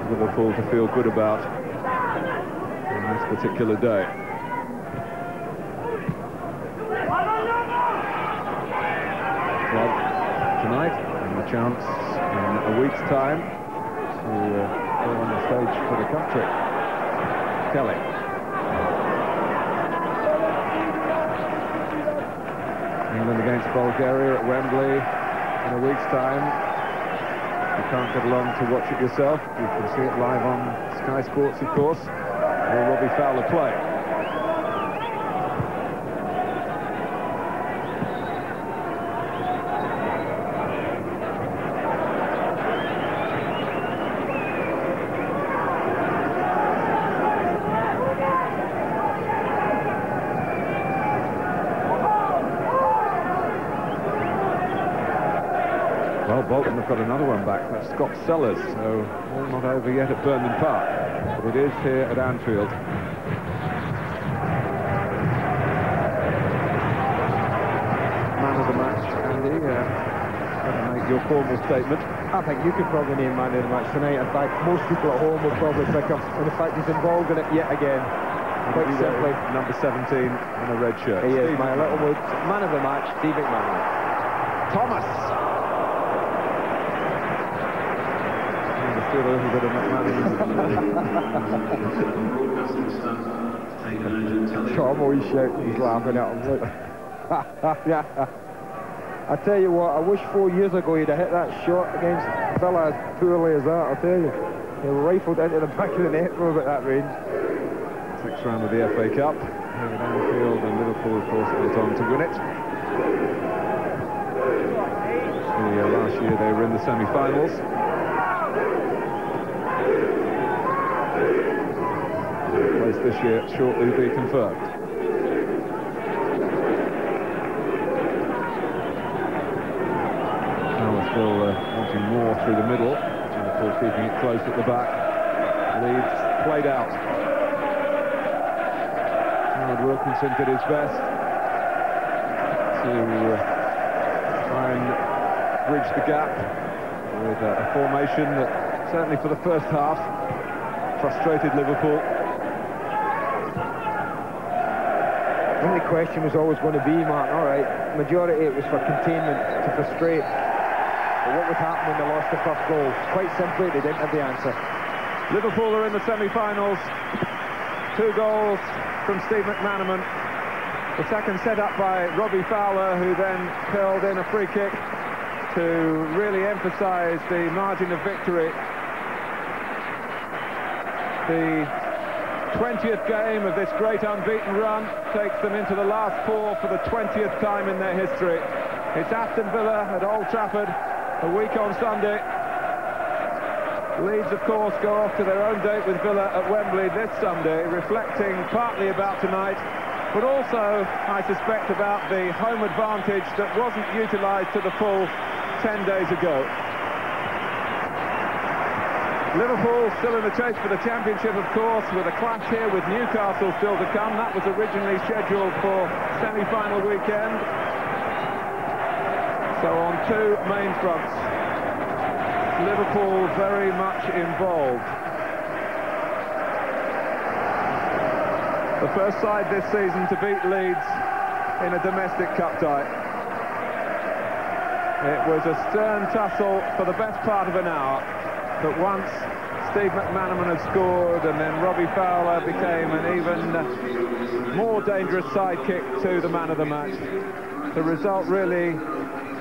Liverpool to feel good about on this particular day. Club tonight, and a chance in a week's time to go on the stage for the country. Kelly. England against Bulgaria at Wembley. in a week's time. If you can't get along to watch it yourself, you can see it live on Sky Sports, of course. Will Robbie Fowler play? Well, Bolton have got another one back. That's Scott Sellers, so all not over yet at Burnham Park. But it is here at Anfield. Man of the match, Andy. Make your formal statement. I think you could probably name man of the match tonight. In fact, most people at home will probably pick him. And the fact he's involved in it yet again. Quite simply. Number 17 in a red shirt. He is my little Woods. Man of the match, Steve McManaman. Thomas. A little bit of Tom always shouting, he's laughing at him. Look. Yeah. I tell you what, I wish 4 years ago he'd have hit that shot against Villa as poorly as that, I'll tell you. He rifled into the back of the net from about that range. Sixth round of the FA Cup here at Anfield, and Liverpool, of course, went on to win it. Last year they were in the semi-finals. Place this year shortly be confirmed. Now still wanting more through the middle. Liverpool keeping it close at the back. Leeds played out. Howard Wilkinson did his best to try and bridge the gap with a formation that certainly for the first half frustrated Liverpool. I think the question was always going to be, Martin, all right, majority it was for containment, to frustrate. But what would happen when they lost the first goal? Quite simply, they didn't have the answer. Liverpool are in the semi-finals. 2 goals from Steve McManaman. The second set up by Robbie Fowler, who then curled in a free kick to really emphasise the margin of victory. The 20th game of this great unbeaten run takes them into the last 4 for the 20th time in their history. It's Aston Villa at Old Trafford a week on Sunday. Leeds, of course, go off to their own date with Villa at Wembley this Sunday, reflecting partly about tonight, but also, I suspect, about the home advantage that wasn't utilised to the full 10 days ago. Liverpool still in the chase for the championship, of course, with a clash here with Newcastle still to come. That was originally scheduled for semi-final weekend. So on 2 main fronts, Liverpool very much involved. The first side this season to beat Leeds in a domestic cup tie. It was a stern tussle for the best part of an hour. But once Steve McManaman had scored, and then Robbie Fowler became an even more dangerous sidekick to the man of the match, the result really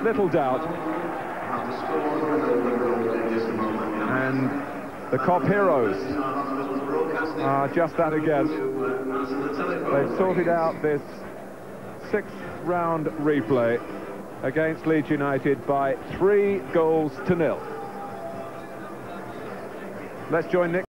little doubt. And the Cop heroes are just that again. They've sorted out this 6th round replay against Leeds United by 3 goals to 0. Let's join Nick.